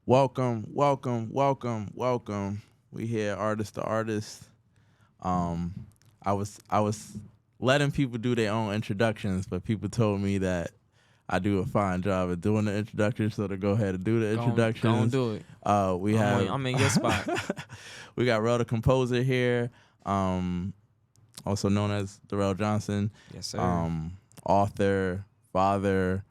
Welcome, welcome, welcome, welcome. We here, artist to artist. Um, I was letting people do their own introductions, but people told me that I do a fine job at doing the introductions, so to go ahead and do the Go and introductions. do it. We have I'm in your spot. we got Rell the Composer here, um, also known as Darrell Johnson, Yes, sir. author, father,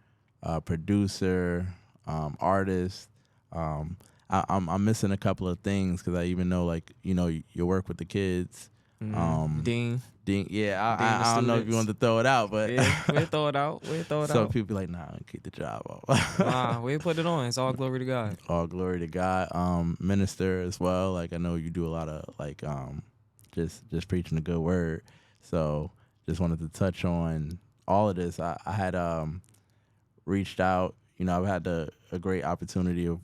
producer, artist. I'm missing a couple of things because I even know your work with the kids. Um, Dean. yeah, Dean the I don't know if you students. want to throw it out, but Yeah, we'll throw it out. We'll throw it so out. people be like, nah, keep the job off. Nah, we'll put it on. It's all glory to God. All glory to God. Minister as well. Like I know you do a lot of just preaching the good word. So just wanted to touch on all of this. I had reached out. I've had a great opportunity of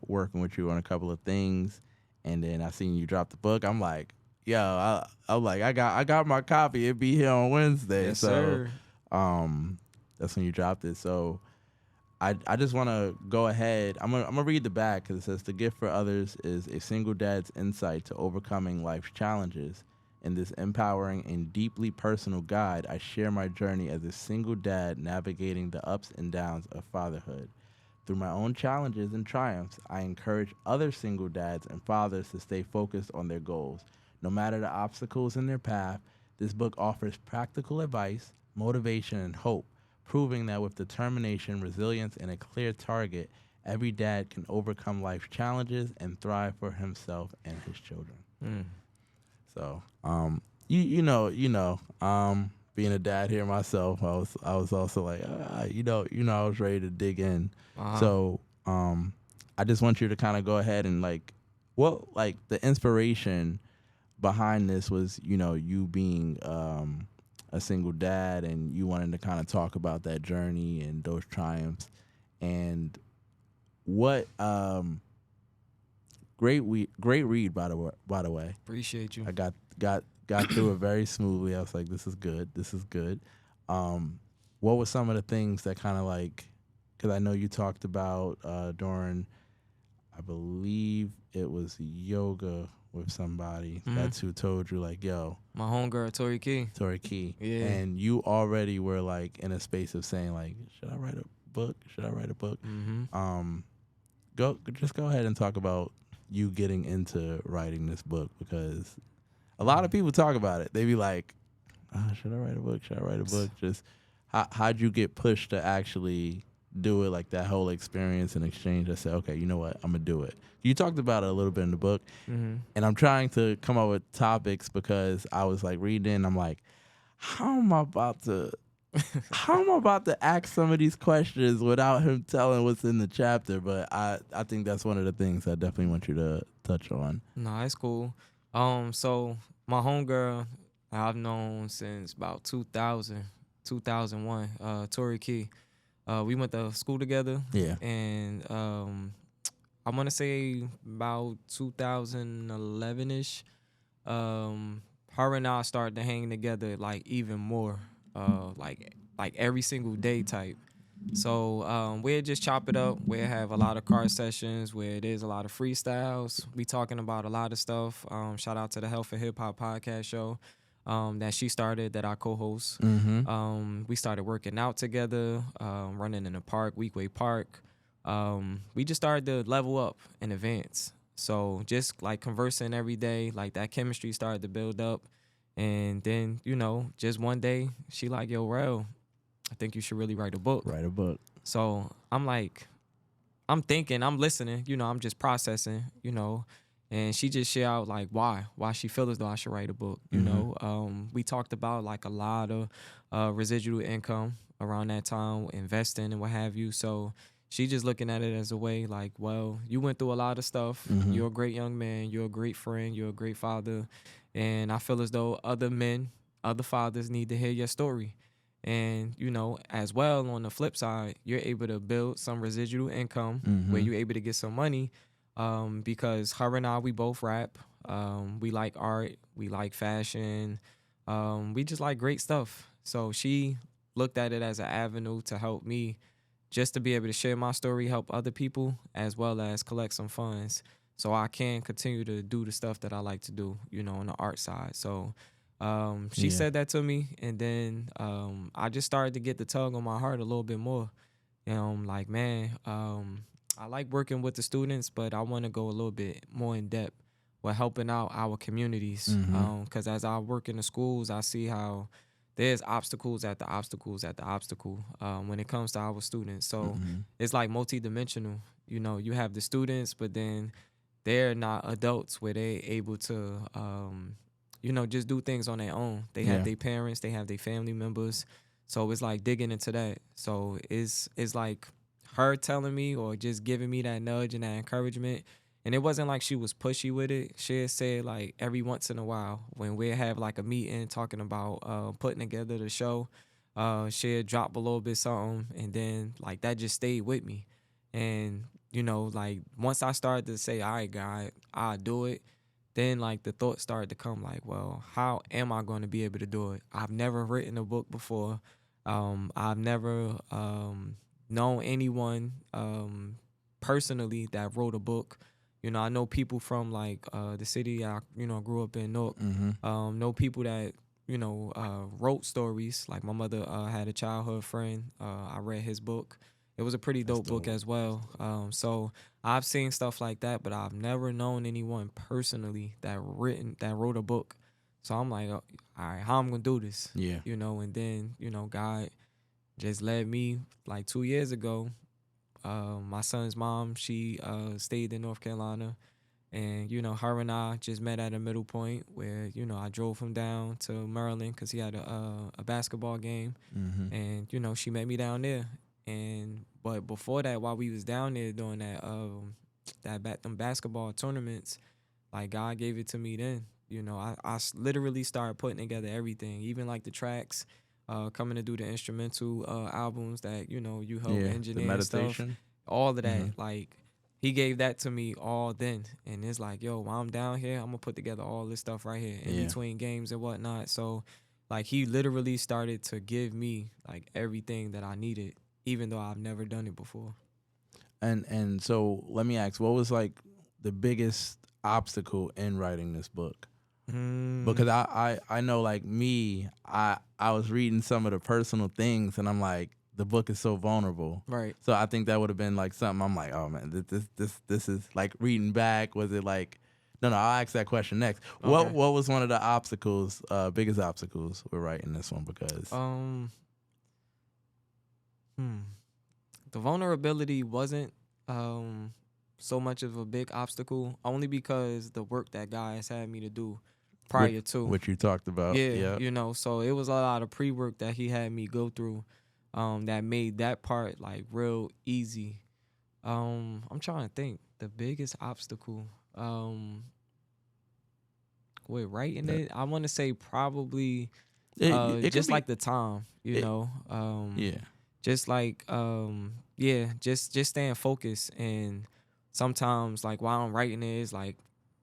working with you on a couple of things, and then I seen you drop the book. I'm like, yo, I'm like, I got my copy. It be here on Wednesday. Yes, So sir. um, that's when you dropped it. So I just want to go ahead. I'm gonna read the back because it says the gift for others is a single dad's insight to overcoming life's challenges. In this empowering and deeply personal guide, I share my journey as a single dad navigating the ups and downs of fatherhood. Through my own challenges and triumphs, I encourage other single dads and fathers to stay focused on their goals. No matter the obstacles in their path, this book offers practical advice, motivation, and hope, proving that with determination, resilience, and a clear target, every dad can overcome life's challenges and thrive for himself and his children. Mm. So, being a dad here myself, I was also like, I was ready to dig in. Uh-huh. So, I just want you to kind of go ahead and like the inspiration behind this was, you being a single dad and you wanting to kind of talk about that journey and those triumphs and what great read by the way. Appreciate you. I got through it very smoothly. I was like, this is good. This is good. What were some of the things that kind of like, because I know you talked about during, I believe it was yoga with somebody. That's who told you like, yo, My homegirl, Tori Key. Tori Key. Yeah. And you already were like in a space of saying like, should I write a book? Should I write a book? Go ahead and talk about you getting into writing this book because a lot of people talk about it. They be like, should I write a book? Should I write a book? Just how'd you get pushed to actually do it, like that whole experience and exchange? I said, okay, you know what? I'm going to do it. You talked about it a little bit in the book, and I'm trying to come up with topics because I was like reading, I'm like, how am I about to ask some of these questions without him telling what's in the chapter? But I think that's one of the things I definitely want you to touch on. Nah, it's cool. So my homegirl I've known since about 2000, 2001, Tori Key. We went to school together. Yeah. And I want to say about 2011-ish. Her and I started to hang together like even more, like every single day type. So we'll just chop it up. We'll have a lot of card sessions where there's a lot of freestyles. We talking about a lot of stuff. Shout out to the Health and Hip Hop podcast show that she started, that I co-host. We started working out together, running in the park, Weekway Park. We just started to level up and advance. So just like conversing every day, like that chemistry started to build up. And then, just one day she like, yo, Rell, I think you should really write a book. Write a book. So I'm like, I'm thinking, I'm listening, I'm just processing, and she just share out like why she feel as though I should write a book. We talked about like a lot of residual income around that time, investing and what have you. So she just looking at it as a way like, well, you went through a lot of stuff. You're a great young man. You're a great friend. You're a great father. And I feel as though other men, other fathers need to hear your story. And, as well, on the flip side, you're able to build some residual income where you're able to get some money because her and I, we both rap. We like art. We like fashion. We just like great stuff. So she looked at it as an avenue to help me just to be able to share my story, help other people, as well as collect some funds so I can continue to do the stuff that I like to do, on the art side. So she Yeah. said that to me, and then I just started to get the tug on my heart a little bit more. I'm like, man, I like working with the students, but I want to go a little bit more in depth with helping out our communities. Mm-hmm. Because as I work in the schools, I see how there's obstacles at the obstacles at the obstacle when it comes to our students. So Mm-hmm. it's like multidimensional. You have the students, but then they're not adults where they're able to, just do things on their own. They have Yeah. their parents, they have their family members. So it's like digging into that. So it's like her telling me or just giving me that nudge and that encouragement. And it wasn't like she was pushy with it. She'd say like every once in a while when we have like a meeting talking about putting together the show, she'd drop a little bit something, and then like that just stayed with me. And like once I started to say, all right, God, I'll do it, then like the thought started to come like, well, how am I going to be able to do it? I've never written a book before. I've never known anyone personally that wrote a book. I know people from like the city I grew up in, Newark. Mm-hmm. Know people that wrote stories. Like my mother had a childhood friend. I read his book. It was a pretty That's dope book dope. as well. So I've seen stuff like that, but I've never known anyone personally that wrote a book. So I'm like, all right, how I'm gonna do this? Yeah. And then God just led me like 2 years ago. My son's mom, she stayed in North Carolina, and her and I just met at a middle point where I drove him down to Maryland because he had a basketball game, Mm-hmm. and she met me down there. And but before that, while we was down there doing that them basketball tournaments, like God gave it to me then. I literally started putting together everything, even like the tracks, coming to do the instrumental albums that you help Yeah. The engineer and stuff, meditation. all of that. Mm-hmm. Like he gave that to me all then, and it's like, yo, while I'm down here, I'm gonna put together all this stuff right here in Yeah. between games and whatnot. So, like he literally started to give me like everything that I needed, even though I've never done it before. And so let me ask, what was like the biggest obstacle in writing this book? Because I know like me, I was reading some of the personal things, and I'm like, the book is so vulnerable. Right. So I think that would have been like something I'm like, oh man, this is like reading back. Was it like, no, I'll ask that question next. Okay. What was one of the obstacles, biggest obstacles with writing this one? Because The vulnerability wasn't so much of a big obstacle, only because the work that God has had me to do prior to. what you talked about, Yeah, so it was a lot of pre-work that he had me go through that made that part like real easy. I'm trying to think the biggest obstacle with writing That- it. I want to say probably it could just be, like the time, yeah, just like just staying focused. And sometimes like while I'm writing it, it's like,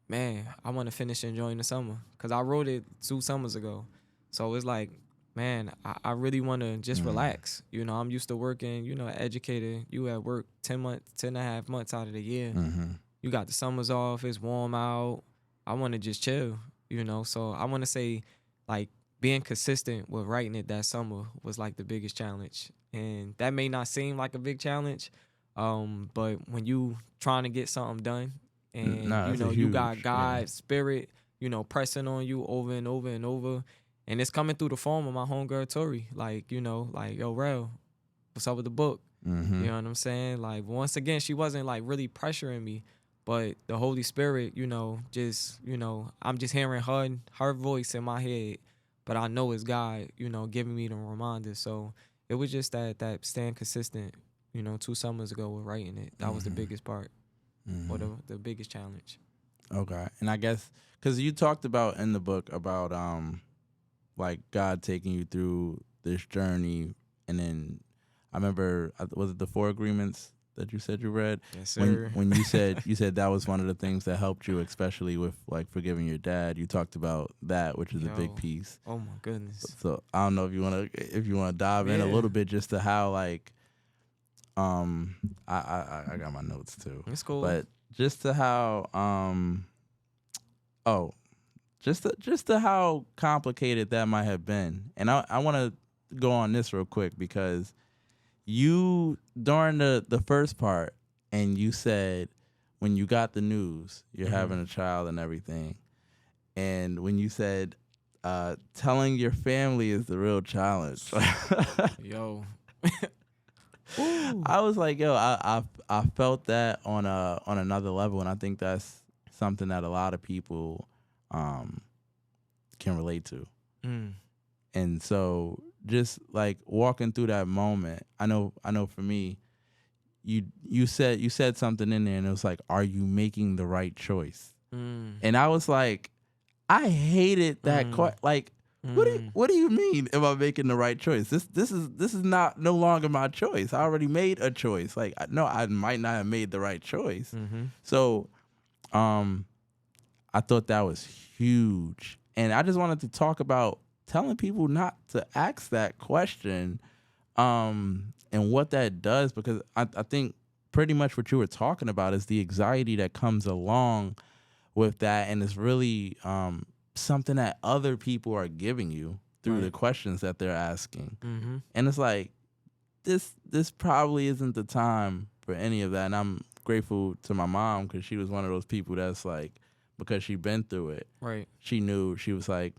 man, I want to finish enjoying the summer because I wrote it 2 summers ago. So it's like, man, I really want to just relax. I'm used to working, educator. You at work 10 and a half months out of the year. You got the summers off. It's warm out. I want to just chill, So I want to say like being consistent with writing it that summer was like the biggest challenge. And that may not seem like a big challenge, but when you trying to get something done and nah, it's a you huge, got God's spirit, pressing on you over and over and over, and it's coming through the form of my homegirl Tori, like like, yo, Rell, what's up with the book? You know what I'm saying? Like once again, she wasn't like really pressuring me, but the Holy Spirit, just I'm just hearing her voice in my head, but I know it's God, giving me the reminder. So it was just that staying consistent, 2 summers ago with writing it. That was the biggest part, or the biggest challenge. Okay, and I guess because you talked about in the book about like God taking you through this journey, and then I remember, was it the 4 agreements that you said you read? Yes, sir. When you said that was one of the things that helped you, especially with like forgiving your dad. You talked about that, which is a big piece. Oh my goodness. So I don't know if you want to dive in a Yeah. little bit just to how like I got my notes too, It's cool. but just to how oh just to how complicated that might have been, and I want to go on this real quick because you during the first part, and you said when you got the news you're having a child and everything, and when you said telling your family is the real challenge. Yo. I was like, yo, I felt that on another level, and I think that's something that a lot of people can relate to. Mm. And so just like walking through that moment, I know for me, you said something in there, and it was like, are you making the right choice? Mm. And I was like, I hated that like, what do you mean am I making the right choice? This is not no longer my choice. I already made a choice. Like, no, I might not have made the right choice. Mm-hmm. So I thought that was huge. And I just wanted to talk about telling people not to ask that question, and what that does, because I think pretty much what you were talking about is the anxiety that comes along with that, and it's really something that other people are giving you through the questions that they're asking. Mm-hmm. And it's like, this probably isn't the time for any of that. And I'm grateful to my mom, because she was one of those people that's like, because she been through it, Right. she knew, she was like,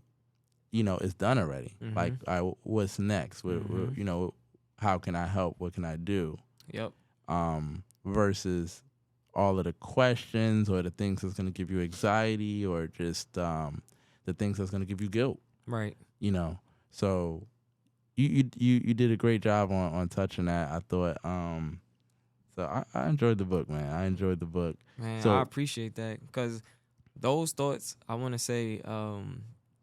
it's done already. Mm-hmm. Like, what's next? How can I help? What can I do? Yep. Versus all of the questions or the things that's going to give you anxiety, or just the things that's going to give you guilt. Right. So you did a great job on touching that. I thought so I enjoyed the book, man. I enjoyed the book. Man, So I appreciate that, because those thoughts, I want to say,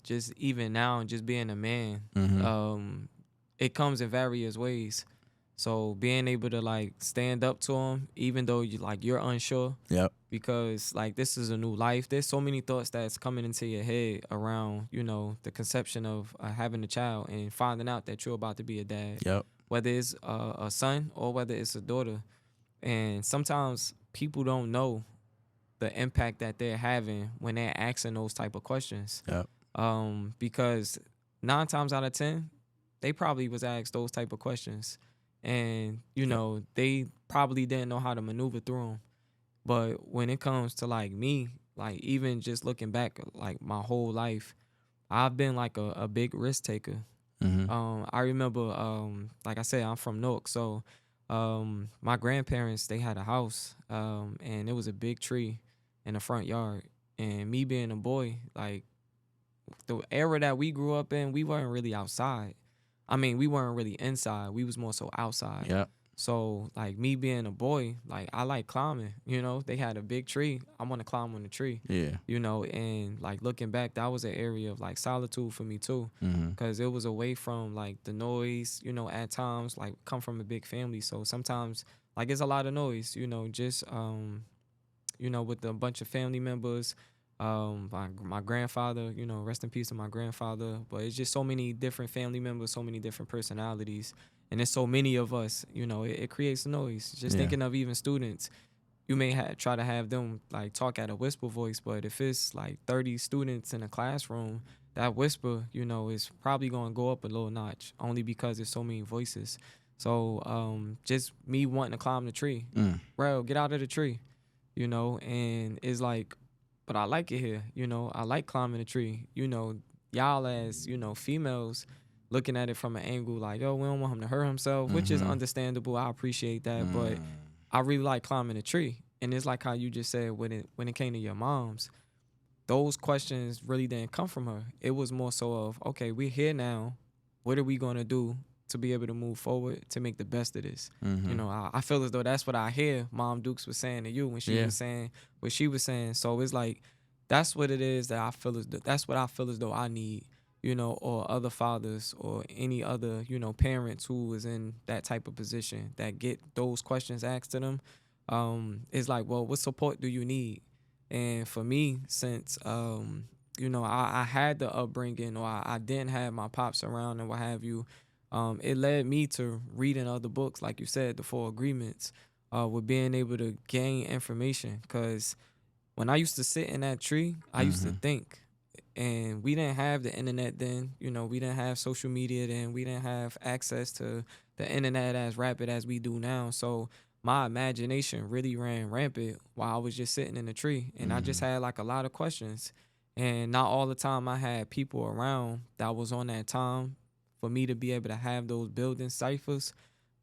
just even now, just being a man, it comes in various ways. So being able to like stand up to them, even though you're unsure, yep. because like this is a new life. There's so many thoughts that's coming into your head around, the conception of having a child and finding out that you're about to be a dad. Yep. Whether it's a son or whether it's a daughter. And sometimes people don't know the impact that they're having when they're asking those type of questions. Yep. Because 9 times out of 10, they probably was asked those type of questions, and they probably didn't know how to maneuver through them. But when it comes to like me, like even just looking back, like my whole life, I've been like a big risk taker. I remember, like I said, I'm from Newark, so my grandparents, they had a house, and it was a big tree in the front yard. And me being a boy, like the era that we grew up in, we weren't really outside. I mean, we weren't really inside. We was more so outside. Yep. So like me being a boy, like I like climbing. They had a big tree. I want to climb on the tree. Yeah. And like looking back, that was an area of like solitude for me too, because it was away from like the noise. At times, like come from a big family, so sometimes like it's a lot of noise. Just with a bunch of family members. My grandfather, rest in peace to my grandfather. But it's just so many different family members, so many different personalities, and there's so many of us. It creates noise. Just thinking of even students, you may try to have them like talk at a whisper voice, but if it's like 30 students in a classroom, that whisper, is probably going to go up a little notch, only because there's so many voices. So just me wanting to climb the tree, bro, get out of the tree, and it's like, but I like it here, I like climbing the tree, y'all as, females looking at it from an angle like, oh, we don't want him to hurt himself, which is understandable. I appreciate that, but I really like climbing a tree. And it's like how you just said when it came to your moms, those questions really didn't come from her. It was more so of, okay, we're here now. What are we going to do to be able to move forward to make the best of this? I feel as though that's what I hear Mom Dukes was saying to you when she was saying what she was saying. So it's like, that's what it is that I feel that's what I feel as though I need, or other fathers or any other, parents who is in that type of position that get those questions asked to them. It's like, well, what support do you need? And for me, since I had the upbringing, or I didn't have my pops around and what have you, it led me to reading other books, like you said, the Four Agreements, with being able to gain information. Because when I used to sit in that tree, I used to Mm-hmm. think. And we didn't have the internet then, we didn't have social media then, we didn't have access to the internet as rapid as we do now. So my imagination really ran rampant while I was just sitting in the tree. And I just Mm-hmm. had like a lot of questions. And not all the time I had people around that was on that time for me to be able to have those building ciphers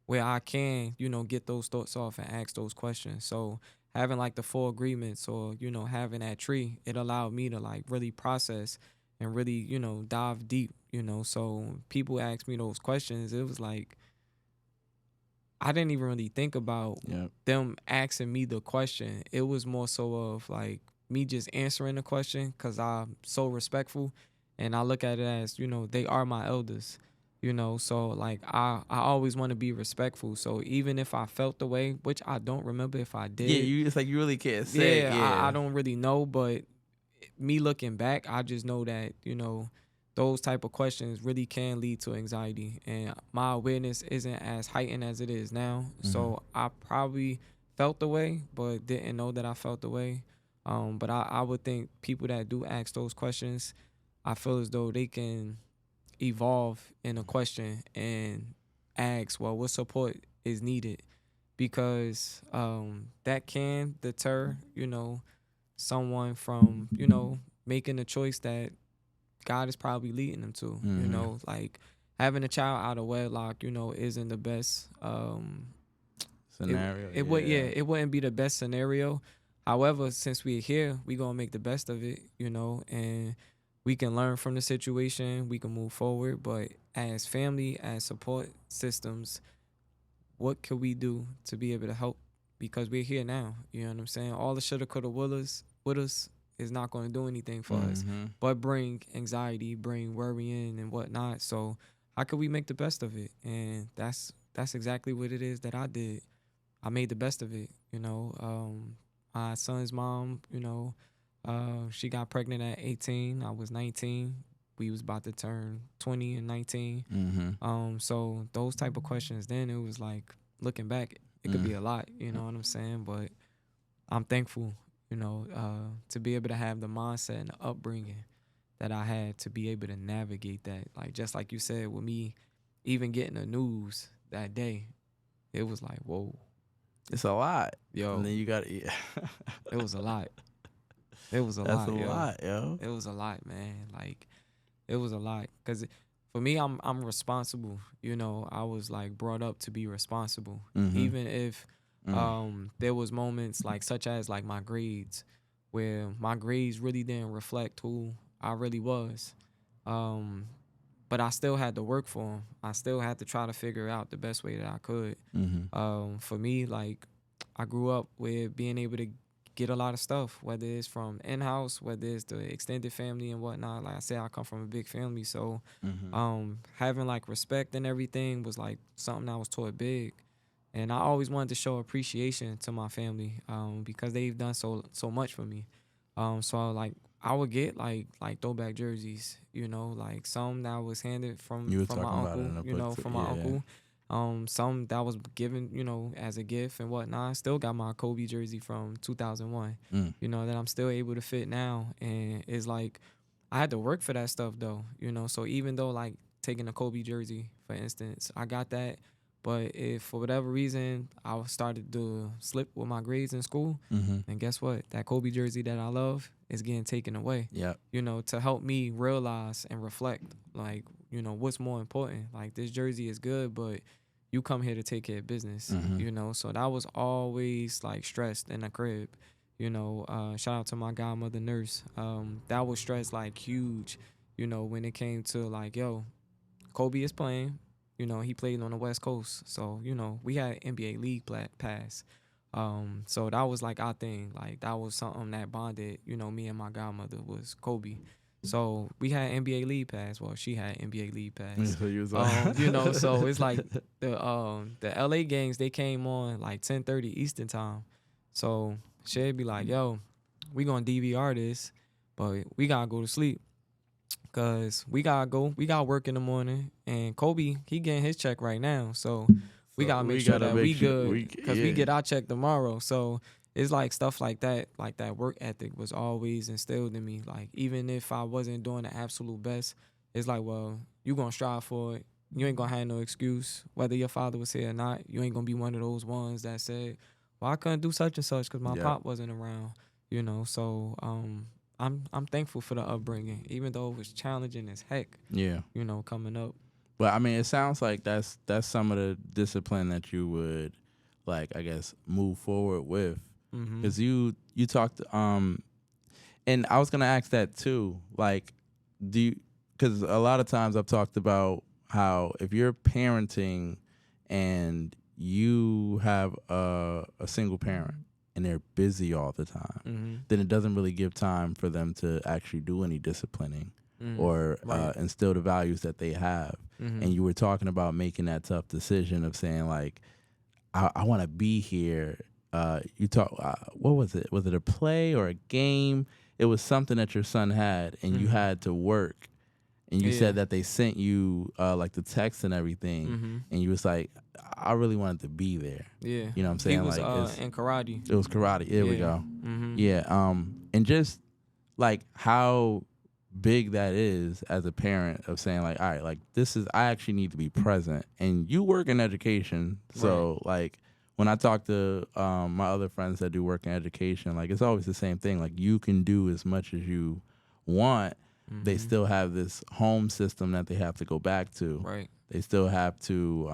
where I can, get those thoughts off and ask those questions. So having like the Four Agreements or, having that tree, it allowed me to like really process and really, dive deep. So people ask me those questions. It was like I didn't even really think about Yep. them asking me the question. It was more so of like me just answering the question because I'm so respectful and I look at it as, they are my elders. So like I always want to be respectful. So even if I felt the way, which I don't remember if I Yeah, did, you it's like you really can't say. yeah, I Yeah. don't really know, but me looking back, I just know that, those type of questions really can lead to anxiety. And my awareness isn't as heightened as it is now. Mm-hmm. So I probably felt the way, but didn't know that I felt the way. But I would think people that do ask those questions, I feel as though they can evolve in a question and ask, well, what support is needed? Because that can deter, someone from, making a choice that God is probably leading them to, Mm-hmm. like having a child out of wedlock, isn't the best. It Scenario. it would yeah, Yeah. it wouldn't be the best scenario. However, since we're here, we gonna make the best of it, and we can learn from the situation. We can move forward. But as family, as support systems, what could we do to be able to help? Because we're here now. You know what I'm saying? All the shoulda, coulda, wouldas with us is not going to do anything for us, Mm-hmm. but bring anxiety, bring worrying and whatnot. So how could we make the best of it? And that's exactly what it is that I did. I made the best of it. My son's mom, she got pregnant at 18. I was 19. We was about to turn 20 and 19. Mm-hmm. So those type of questions, then it was like looking back, it could be a lot, you know what I'm saying? But I'm thankful, to be able to have the mindset and the upbringing that I had to be able to navigate that. Like just like you said, with me even getting the news that day, it was like, whoa, It's a lot. And yo, then you got yeah. it was a lot. It was a That's a lot, yo. lot, yo. It was a lot, man. Like it was a lot because for me, I'm responsible. I was like brought up to be responsible, Mm-hmm. even if there was moments like such as like my grades, where my grades really didn't reflect who I really was. Um, but I still had to work for them. I still had to try to figure out the best way that I could. Mm-hmm. For me, like I grew up with being able to get a lot of stuff, whether it's from in-house, whether it's the extended family and whatnot. Like I said, I come from a big family, so Mm-hmm. having like respect and everything was like something I was taught big. And I always wanted to show appreciation to my family, because they've done so much for me. So like I would get like throwback jerseys, like some that was handed from You were my talking about it uncle, in a book too. from my Yeah. uncle. Some that was given, as a gift and whatnot. I still got my Kobe jersey from 2001, Mm. that I'm still able to fit now. And it's like I had to work for that stuff though, So even though like taking a Kobe jersey, for instance, I got that. But if for whatever reason I started to slip with my grades in school, Mm-hmm. and guess what? That Kobe jersey that I love is getting taken away. Yep. To help me realize and reflect, like, what's more important. Like this jersey is good, but you come here to take care of business. Mm-hmm. So that was always like stressed in the crib. Shout out to my godmother nurse. That was stressed like huge. When it came to like, yo, Kobe is playing. He played on the West Coast. So, we had NBA League pass. So that was like our thing. Like that was something that bonded, me and my godmother was Kobe. So we had NBA League pass. Well, she had NBA League pass. So you was So it's like the LA games, they came on like 10:30 Eastern time. So she'd be like, yo, we gonna DVR this, but we gotta go to sleep. Cause we gotta go. We got work in the morning, and Kobe he getting his check right now. So we So gotta make we sure gotta that make we sure good. Cause we yeah. get our check tomorrow. So it's like stuff like that. Like that work ethic was always instilled in me. Like even if I wasn't doing the absolute best, it's like, well, you gonna strive for it. You ain't gonna have no excuse. Whether your father was here or not, you ain't gonna be one of those ones that said, well, I couldn't do such and such because my Yep. pop wasn't around. So I'm thankful for the upbringing, even though it was challenging as heck. Yeah. Coming up. But I mean, it sounds like that's some of the discipline that you would, like, I guess, move forward with, Mm-hmm. because you talked, and I was gonna ask that too. Like, do you? Because a lot of times I've talked about how if you're parenting and you have a single parent and they're busy all the time, Mm-hmm. then it doesn't really give time for them to actually do any disciplining Mm-hmm. or Right. instill the values that they have. Mm-hmm. And you were talking about making that tough decision of saying, like, I want to be here. You talk. What was it? Was it a play or a game? It was something that your son had, and you Mm-hmm. had to work. And you Yeah. said that they sent you like the text and everything, Mm-hmm. and you was like, I really wanted to be there. Yeah. You know what I'm He saying? was Like in karate. it was karate. There we Yeah. go. Mm-hmm. Yeah. And just like how big that is as a parent of saying, like, all right, like this is, I actually need to be present. And you work in education, so like when I talk to my other friends that do work in education, like it's always the same thing. Like you can do as much as you want. They Mm-hmm. still have this home system that they have to go back to. Right. They still have to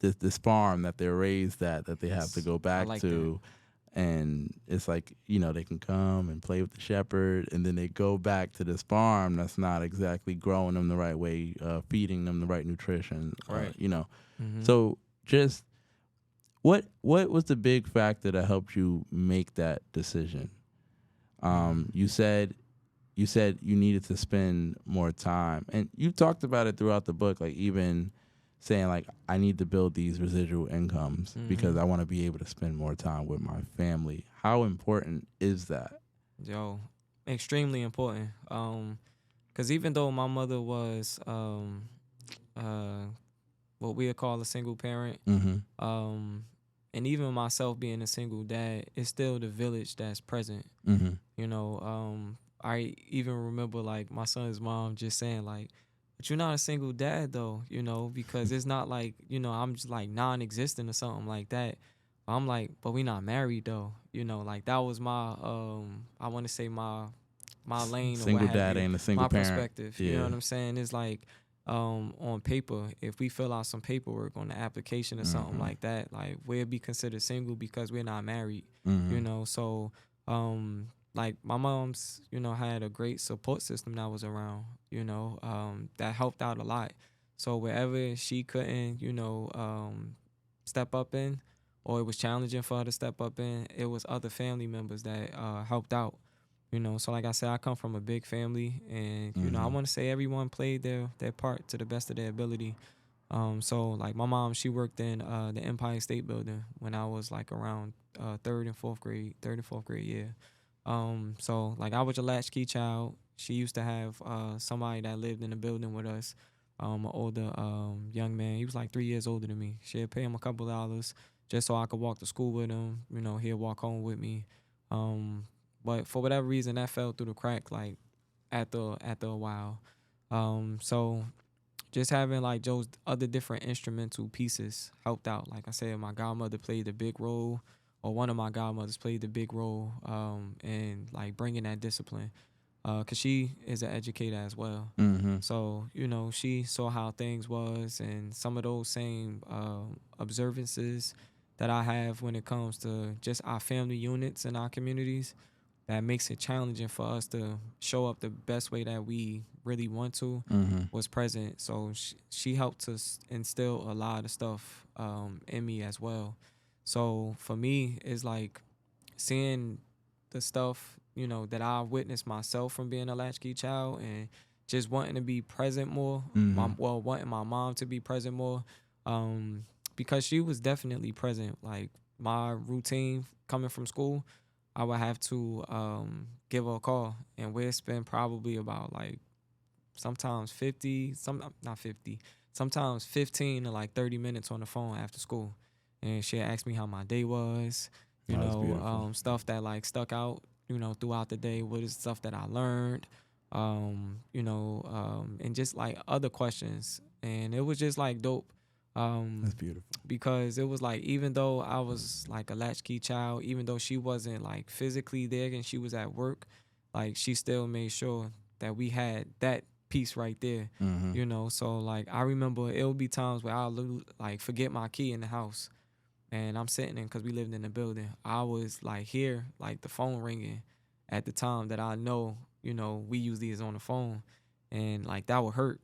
this farm that they're raised at that they have to go I back like to. And it's like, they can come and play with the shepherd, and then they go back to this farm that's not exactly growing them the right way, feeding them the right nutrition, Right. Mm-hmm. So just what was the big factor that helped you make that decision? You said you needed to spend more time, and you talked about it throughout the book, like even saying like I need to build these residual incomes because I want to be able to spend more time with my family. How important is that? Yo, extremely important. Cause even though my mother was what we would call a single parent, Mm-hmm. and even myself being a single dad, it's still the village that's present. Mm-hmm. I even remember like my son's mom just saying like, but you're not a single dad though, because it's not like, I'm just like non-existent or something like that. I'm like, but we not married though, like that was my I want to say my lane or what Single have dad you, ain't a single my parent. perspective. Yeah. You know what I'm saying? It's like on paper, if we fill out some paperwork on the application or something like that, like we'll be considered single because we're not married. So like my mom's, had a great support system that was around, that helped out a lot. So wherever she couldn't, step up in, or it was challenging for her to step up in, it was other family members that helped out. So like I said, I come from a big family, and I want to say everyone played their part to the best of their ability. So like my mom, she worked in the Empire State Building when I was like around third and fourth grade year. So like I was a latchkey child. She used to have somebody that lived in the building with us, an older young man. He was like 3 years older than me. She'd pay him a couple dollars just so I could walk to school with him. He'd walk home with me. But for whatever reason, that fell through the crack like after a while. So just having like those other different instrumental pieces helped out. Like I said, my godmother played a big role, or one of my godmothers played a big role in like bringing that discipline, because she is an educator as well. Mm-hmm. So she saw how things was, and some of those same observances that I have when it comes to just our family units in our communities, that makes it challenging for us to show up the best way that we really want to, was present. So she helped us instill a lot of stuff in me as well. So for me, it's like seeing the stuff, that I witnessed myself from being a latchkey child, and just wanting to be present more, wanting my mom to be present more, because she was definitely present. Like my routine coming from school, I would have to give her a call, and we'd spend probably about like sometimes 50, not 50, sometimes 15 to like 30 minutes on the phone after school. And she'd ask me how my day was, Oh, that's beautiful. stuff that like stuck out, throughout the day, what is stuff that I learned, and just like other questions. And it was just like dope. That's beautiful. Because it was like, even though I was like a latchkey child, even though she wasn't like physically there and she was at work, like she still made sure that we had that piece right there, Mm-hmm. So like I remember it would be times where I'll like forget my key in the house, and I'm sitting in, because we lived in the building. I was like hear like the phone ringing at the time that I know, we use these on the phone, and like that would hurt,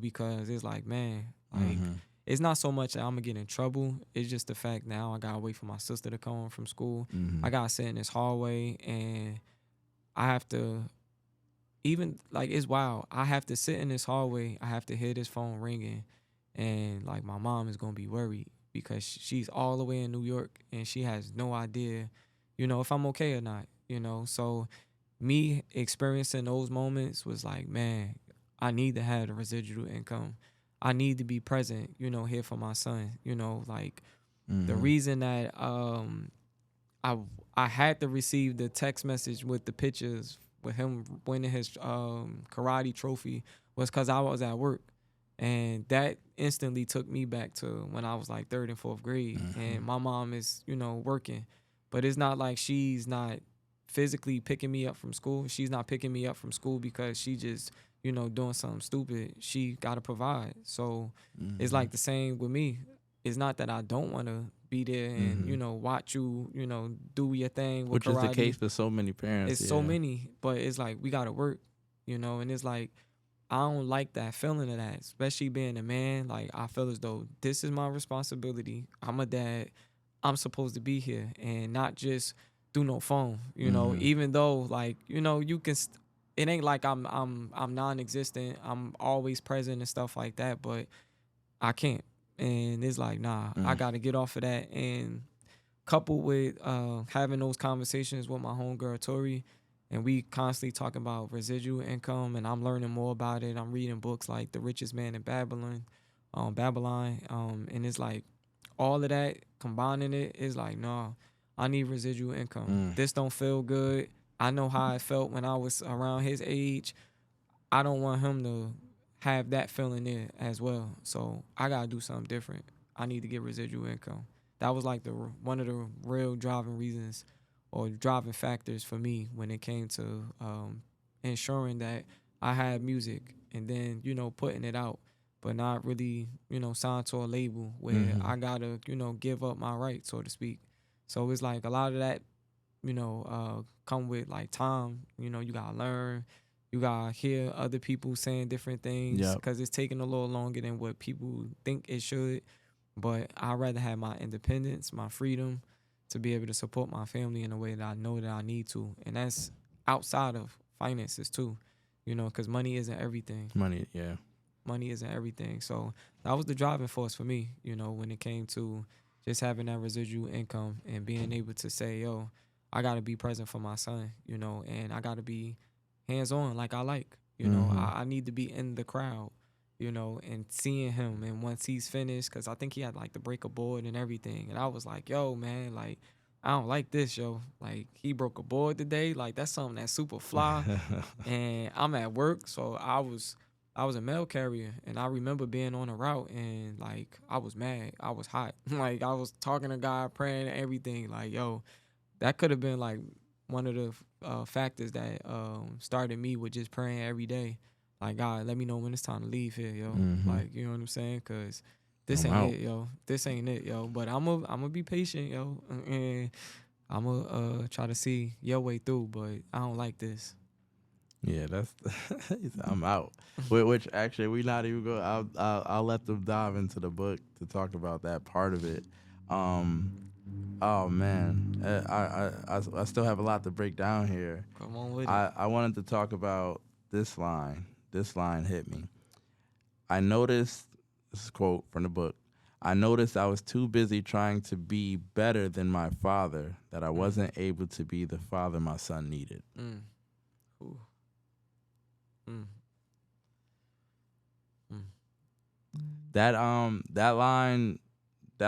because it's like, man, like Mm-hmm. it's not so much that I'm gonna get in trouble. It's just the fact now I gotta wait for my sister to come home from school. Mm-hmm. I gotta sit in this hallway, and I have to, even like, it's wild. I have to sit in this hallway. I have to hear this phone ringing, and like my mom is gonna be worried because she's all the way in New York and she has no idea, if I'm okay or not. So me experiencing those moments was like, man, I need to have the residual income. I need to be present, here for my son. Like the Mm-hmm. reason that I I had to receive the text message with the pictures with him winning his karate trophy was because I was at work, and that instantly took me back to when I was like third and fourth grade, Mm-hmm. and my mom is working, but it's not like she's not physically picking me up from school. She's not picking me up from school because she just doing something stupid. She got to provide. So it's Mm-hmm. like the same with me. It's not that I don't want to be there and Mm-hmm. watch you do your thing with Which is the karate. case for so many parents. It's so Yeah. many, but it's like we gotta work, and it's like I don't like that feeling of that, especially being a man. Like I feel as though this is my responsibility. I'm a dad. I'm supposed to be here and not just do no phone. Mm-hmm. Even though like you can. It ain't like I'm non-existent. I'm always present and stuff like that, but I can't. And it's like, nah, I Mm. gotta get off of that. And coupled with having those conversations with my homegirl Tori, and we constantly talking about residual income, and I'm learning more about it. I'm reading books like The Richest Man in Babylon, and it's like all of that combining it is like, no, I need residual income. Mm. This don't feel good. I know how I felt when I was around his age. I don't want him to have that feeling there as well. So I gotta do something different. I need to get residual income. That was like one of the real driving reasons or driving factors for me when it came to ensuring that I had music, and then putting it out, but not really signed to a label where Mm-hmm. I gotta give up my rights, so to speak. So it's like a lot of that come with like time. You gotta learn. You gotta hear other people saying different things Yep. because it's taking a little longer than what people think it should. But I'd rather have my independence, my freedom to be able to support my family in a way that I know that I need to. And that's outside of finances too, because money isn't everything. Money. Yeah. Money isn't everything. So that was the driving force for me, when it came to just having that residual income and being able to say, yo, I got to be present for my son, and I got to be hands on like I like, Mm-hmm. I need to be in the crowd, and seeing him. And once he's finished, because I think he had like to break a board and everything. And I was like, yo, man, like, I don't like this, yo. Like, he broke a board today. Like, that's something that's super fly. And I'm at work, so I was a mail carrier, and I remember being on a route, and like I was mad, I was hot, like I was talking to God, praying, and everything. Like, yo, that could have been like one of the factors that started me with just praying every day. Like, God, let me know when it's time to leave here, yo. Mm-hmm. Like, you know what I'm saying? Cause this I'm ain't out. it, yo. This ain't it, yo. But I'm be patient, yo, and I'm try to see your way through. But I don't like this. Yeah, that's. He said, I'm out. Which actually, we not even go. I'll let them dive into the book to talk about that part of it. Um. Oh man, I still have a lot to break down here. Come on with it. I wanted to talk about this line. This line hit me. I noticed. This is a quote from the book. I noticed I was too busy trying to be better than my father that I Mm. wasn't able to be the father my son needed. Mm. Ooh. Mm. Mm. That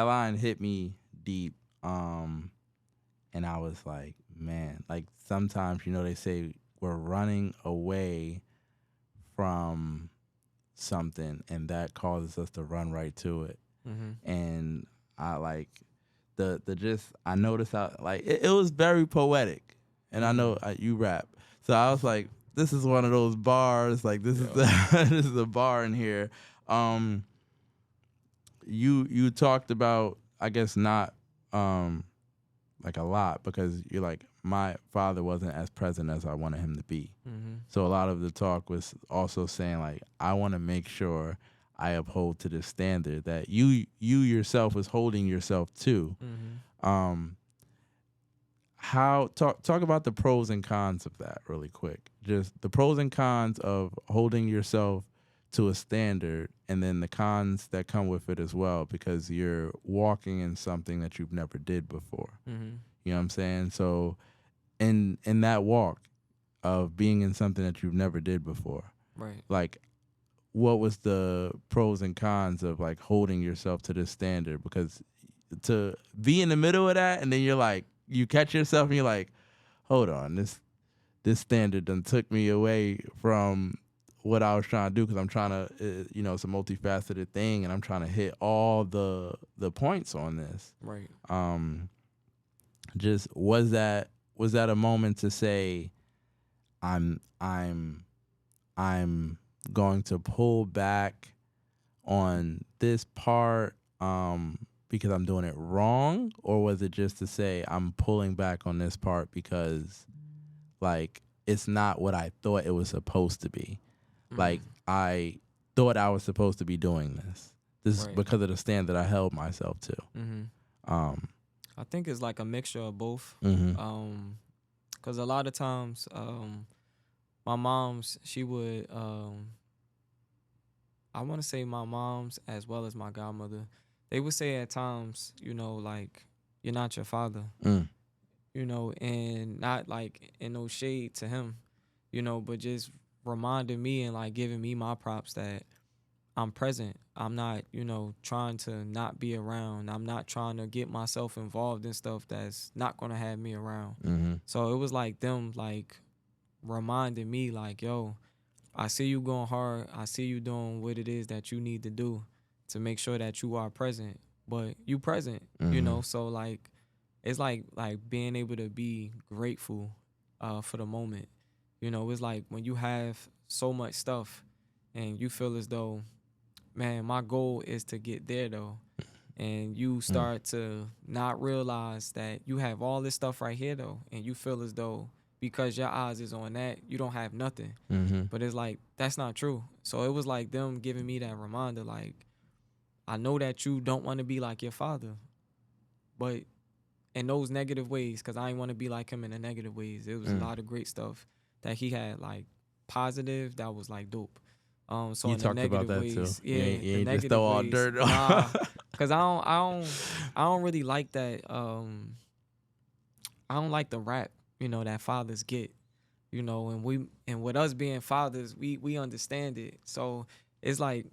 line hit me deep. And I was like, man, like sometimes, they say we're running away from something and that causes us to run right to it. Mm-hmm. And I like the just I noticed how like it was very poetic. And I know Mm. you rap. So I was like, this is one of those bars, like this is Yeah. this is a bar in here. Um you talked about, I guess, not like a lot, because you're like, my father wasn't as present as I wanted him to be. Mm-hmm. So a lot of the talk was also saying like, I want to make sure I uphold to the standard that you yourself was holding yourself to. Mm-hmm. Um, how talk about the pros and cons of that really quick. Just the pros and cons of holding yourself to a standard, and then the cons that come with it as well, because you're walking in something that you've never did before. Mm-hmm. You know what I'm saying? So in that walk of being in something that you've never did before, Right. like what was the pros and cons of like holding yourself to this standard? Because to be in the middle of that, and then you're like, you catch yourself and you're like, hold on, this standard done took me away from what I was trying to do, because I'm trying to, it's a multifaceted thing, and I'm trying to hit all the points on this. Right. Um, just was that a moment to say, I'm I'm I'm going to pull back on this part because I'm doing it wrong? Or was it just to say I'm pulling back on this part because like it's not what I thought it was supposed to be? Like Mm. I thought I was supposed to be doing this. This is Right. because of the standard I held myself to. Mm-hmm. Um I think it's like a mixture of both. mhm. Cause a lot of times, my mom's, she would, I want to say my mom's as well as my godmother, they would say at times, like, you're not your father, Mm. and not like in no shade to him, but just reminding me and like giving me my props that I'm present. I'm not, trying to not be around. I'm not trying to get myself involved in stuff that's not going to have me around. Mhm. So it was like them like reminding me like, yo, I see you going hard. I see you doing what it is that you need to do to make sure that you are present. But you present, Mhm. so like it's like being able to be grateful for the moment. It's like when you have so much stuff and you feel as though, man, my goal is to get there though. And you Mm. start to not realize that you have all this stuff right here though. And you feel as though because your eyes is on that, you don't have nothing. Mhm. But it's like, that's not true. So it was like them giving me that reminder, like, I know that you don't want to be like your father, but in those negative ways, because I didn't want to be like him in the negative ways. It was a Mm. lot of great stuff that he had, like positive, that was like dope. So You in the talked about negative that too. ways, You yeah, ain't, you the ain't just throw negative all ways, dirt nah, on. cause I don't really like that. I don't like the rap, that fathers get, and with us being fathers, we understand it. So it's like,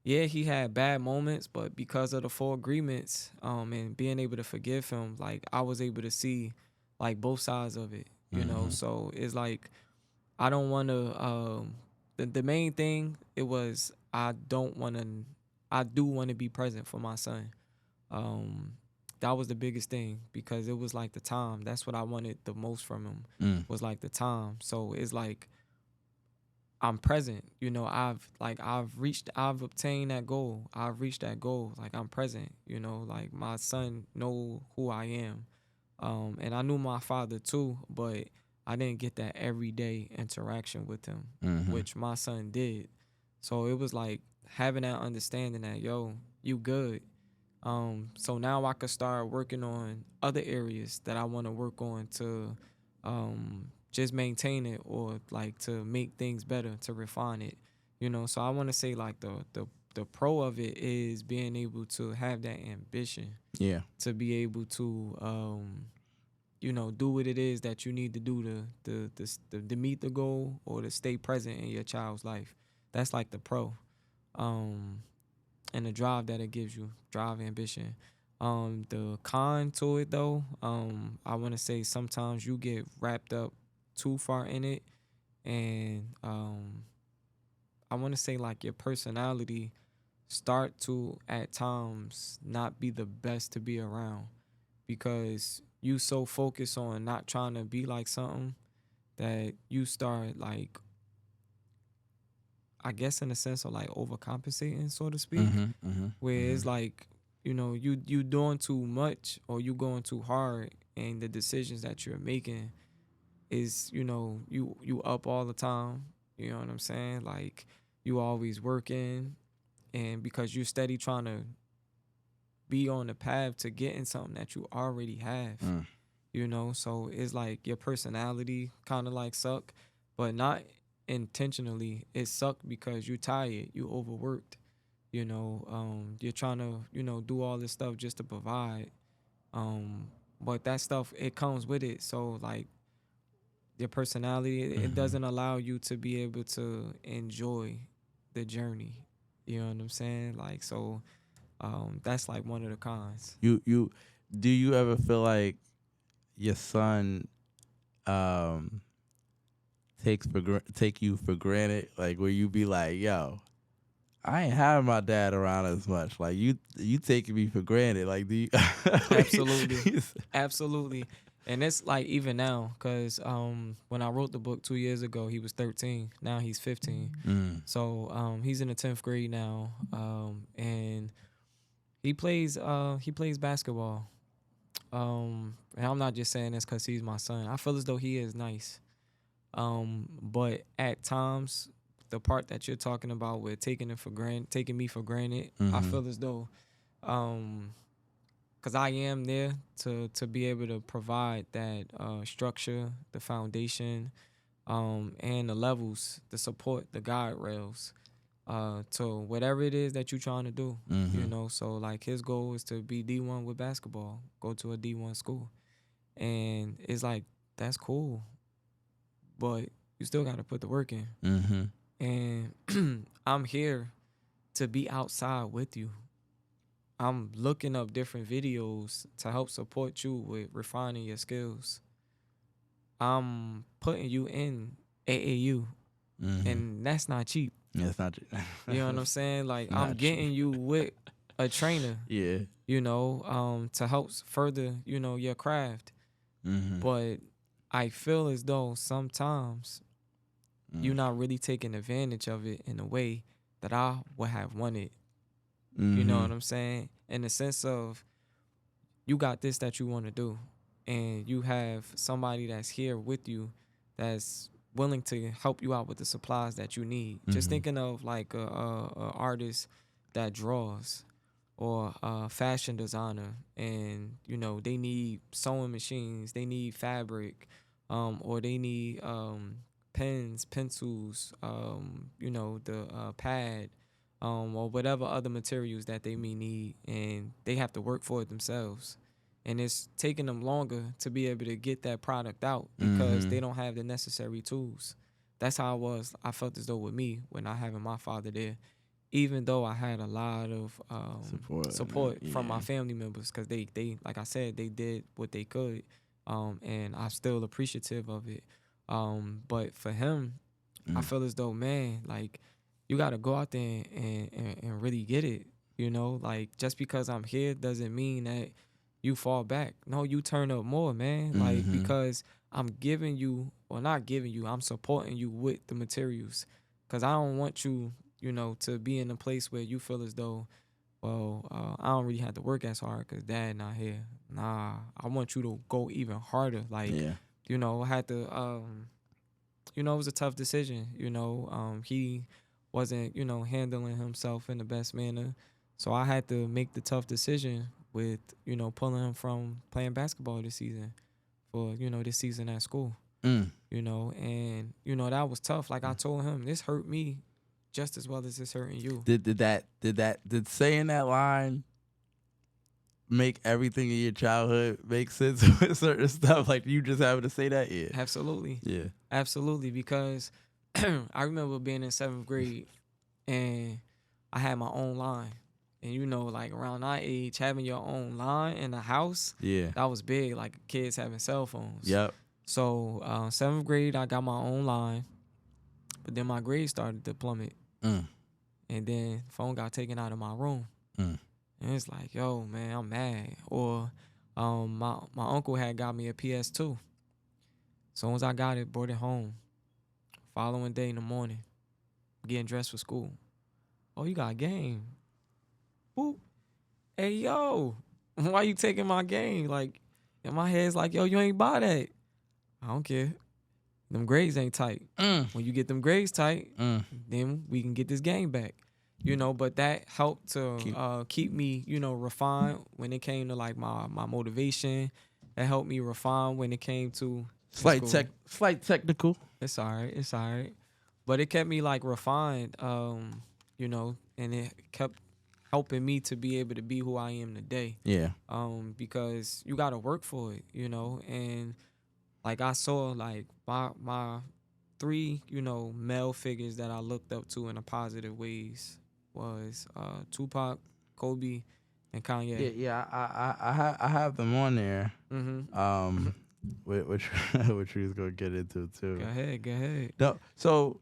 yeah, he had bad moments, but because of the four agreements, and being able to forgive him, like I was able to see like both sides of it. Mhm. So it's like I don't want to. The main thing it was I don't want to. I do want to be present for my son. Um, that was the biggest thing because it was like the time. That's what I wanted the most from him Mm. was like the time. So it's like I'm present. I've obtained that goal. I've reached that goal. Like I'm present. Like my son know who I am. And I knew my father too, but I didn't get that everyday interaction with him, Mhm. which my son did. So it was like having that understanding that, yo, you good. So now I could start working on other areas that I want to work on to just maintain it or like to make things better, to refine it. So I want to say like the pro of it is being able to have that ambition Yeah. to be able to do what it is that you need to do to meet the goal or to stay present in your child's life. That's like the pro. And the drive that it gives you, drive, ambition. The con to it though, I want to say sometimes you get wrapped up too far in it, and I want to say like your personality start to at times not be the best to be around because you so focused on not trying to be like something that you start like, I guess in a sense of like overcompensating, so to speak, where it's like, you doing too much or you going too hard, and the decisions that you're making is, you up all the time. You know what I'm saying? Like you always working, and because you're steady trying to be on the path to getting something that you already have. So it's like your personality kind of like suck, but not intentionally. It sucked because you tired, you overworked. You're trying to do all this stuff just to provide, but that stuff, it comes with it. So like your personality, it doesn't allow you to be able to enjoy the journey. You know what I'm saying? Like, so that's like one of the cons. You do you ever feel like your son take you for granted, like where you be like, yo, I ain't having my dad around as much, like you taking me for granted, like do you Absolutely. Absolutely. And it's like even now, because when I wrote the book 2 years ago, he was 13. Now he's 15. So he's in the 10th grade now, and he plays basketball. And I'm not just saying this because he's my son. I feel as though he is nice. But at times, the part that you're talking about with taking me for granted, I feel as though, because I am there to be able to provide that structure, the foundation, and the levels, the support, the guide rails, to whatever it is that you're trying to do. So like his goal is to be D1 with basketball, go to a D1 school, and it's like that's cool, but you still got to put the work in. And I'm here to be outside with you. I'm looking up different videos to help support you with refining your skills. I'm putting you in AAU, and that's not cheap. Yeah, it's not. You know what I'm saying? Like I'm getting you with a trainer. Yeah. To help further, your craft. But I feel as though sometimes you're not really taking advantage of it in a way that I would have wanted. You know what I'm saying? In the sense of you got this that you want to do, and you have somebody that's here with you that's willing to help you out with the supplies that you need. Just thinking of like a artist that draws or a fashion designer, and they need sewing machines, they need fabric, or they need pens, pencils, the pad, or whatever other materials that they may need, and they have to work for it themselves. And it's taking them longer to be able to get that product out because they don't have the necessary tools. That's how I felt as though with me when I having my father there, even though I had a lot of support from my family members, because they like I said, they did what they could, and I'm still appreciative of it. But for him, I feel as though, man, like you got to go out there and really get it. Like just because I'm here doesn't mean that you fall back. No, you turn up more, man. Like because I'm giving you, or not giving you, I'm supporting you with the materials. Because I don't want you, to be in a place where you feel as though, well, I don't really have to work as hard because dad not here. Nah, I want you to go even harder. Like, I had to, it was a tough decision. He wasn't, handling himself in the best manner. So I had to make the tough decision with, pulling him from playing basketball this season for, this season at school. And, that was tough. Like I told him, this hurt me just as well as it's hurting you. Did saying that line make everything in your childhood make sense with certain stuff? Like you just having to say that? Yeah. Absolutely. Yeah. Absolutely. Because I remember being in 7th grade and I had my own line. And you know, like around our age, having your own line in the house, Yeah. that was big. Like kids having cell phones. Yep. So 7th grade, I got my own line, but then my grades started to plummet, Mm. and then phone got taken out of my room, Mm. and it's like, yo, man, I'm mad. Or my uncle had got me a PS2. Soon as I got it, brought it home. Following day in the morning, getting dressed for school. Oh, you got a game? Boop. Hey, yo, why you taking my game? Like, in my head's like, yo, you ain't buy that. I don't care. Them grades ain't tight. When you get them grades tight, then we can get this game back. You know, but that helped to keep me, you know, refined when it came to like my motivation. That helped me refine when it came to Slight technical. It's all right. It's all right. But it kept me like refined, you know, and it kept helping me to be able to be who I am today. Yeah. Because you got to work for it, you know, and like I saw like my 3, you know, male figures that I looked up to in a positive ways was Tupac, Kobe, and Kanye. Yeah. I have them on there. Mm-hmm. Which we was gonna get into too. Go ahead. No, so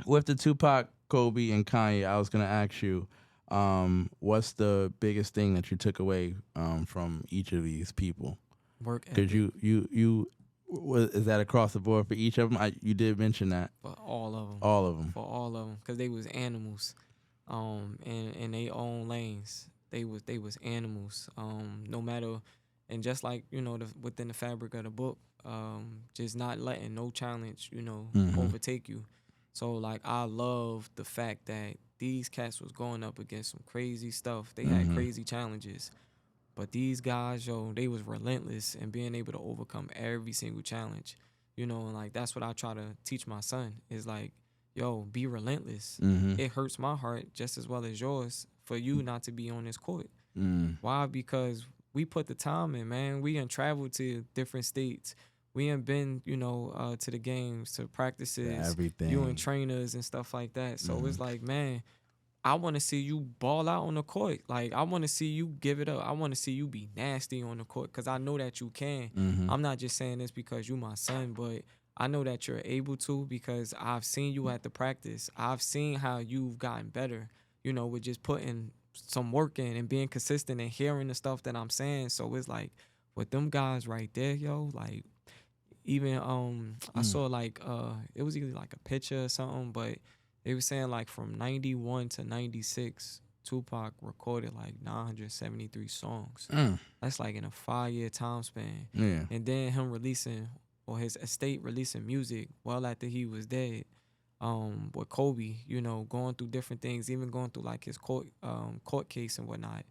with the Tupac, Kobe, and Kanye, I was gonna ask you, what's the biggest thing that you took away from each of these people? Work ethic. Because you is that across the board for each of them? You did mention that. For all of them. All of them. For all of them, because they was animals, in their own lanes. They was animals. No matter, and just like you know, within the fabric of the book, just not letting no challenge, you know, overtake you. So like I love the fact that these cats was going up against some crazy stuff. They had crazy challenges. But these guys, yo, they was relentless in being able to overcome every single challenge. You know, and like that's what I try to teach my son is like, yo, be relentless. It hurts my heart just as well as yours for you not to be on this court. Why? Because we put the time in, man. We done traveled to different states. We ain't been, you know, to the games, to practices, everything. You and trainers and stuff like that. So it's like, man, I want to see you ball out on the court. Like, I want to see you give it up. I want to see you be nasty on the court because I know that you can. I'm not just saying this because you my son, but I know that you're able to because I've seen you at the practice. I've seen how you've gotten better, you know, with just putting some work in and being consistent and hearing the stuff that I'm saying. So it's like with them guys right there, yo, like even I saw like it was either like a picture or something, but they were saying like from 91 to 96, Tupac recorded like 973 songs. That's like in a 5-year time span. Yeah. And then him releasing, or his estate releasing music well after he was dead. With Kobe, you know, going through different things, even going through like his court case and whatnot.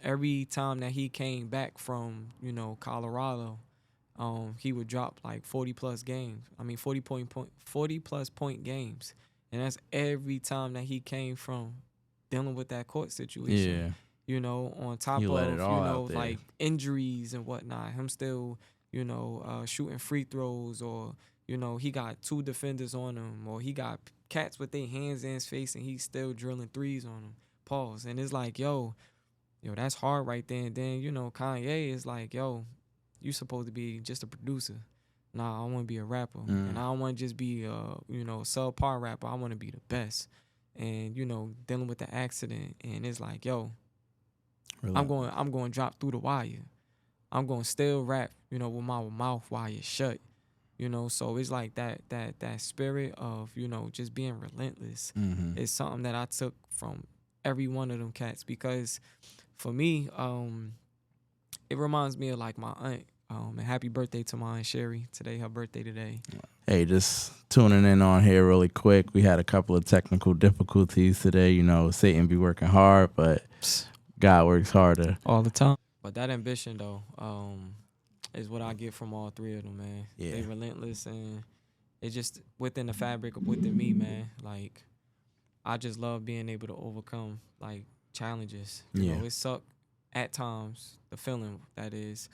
Every time that he came back from, you know, Colorado, he would drop like 40 plus point games. And that's every time that he came from dealing with that court situation. Yeah. You know, on top of, you know, like injuries and whatnot. Him still, you know, shooting free throws, or, you know, he got 2 defenders on him, or he got cats with their hands in his face and he's still drilling threes on him. Pause. And it's like, yo, that's hard right there. And then, you know, Kanye is like, yo, you supposed to be just a producer. Nah, I want to be a rapper. And I don't want to just be a, you know, subpar rapper. I want to be the best. And, you know, dealing with the accident. And it's like, yo, I'm going to drop through the wire. I'm going to still rap, you know, with my mouth wire shut. You know, so it's like that spirit of, you know, just being relentless is something that I took from every one of them cats. Because for me, it reminds me of like my aunt. And happy birthday to my Aunt Sherry. Today, her birthday today. Hey, just tuning in on here really quick. We had a couple of technical difficulties today. You know, Satan be working hard, but God works harder. All the time. But that ambition, though, is what I get from all 3 of them, man. Yeah. They relentless, and it's just within the fabric of within me, man. Like I just love being able to overcome like challenges. You Yeah. know, it sucked at times, the feeling that is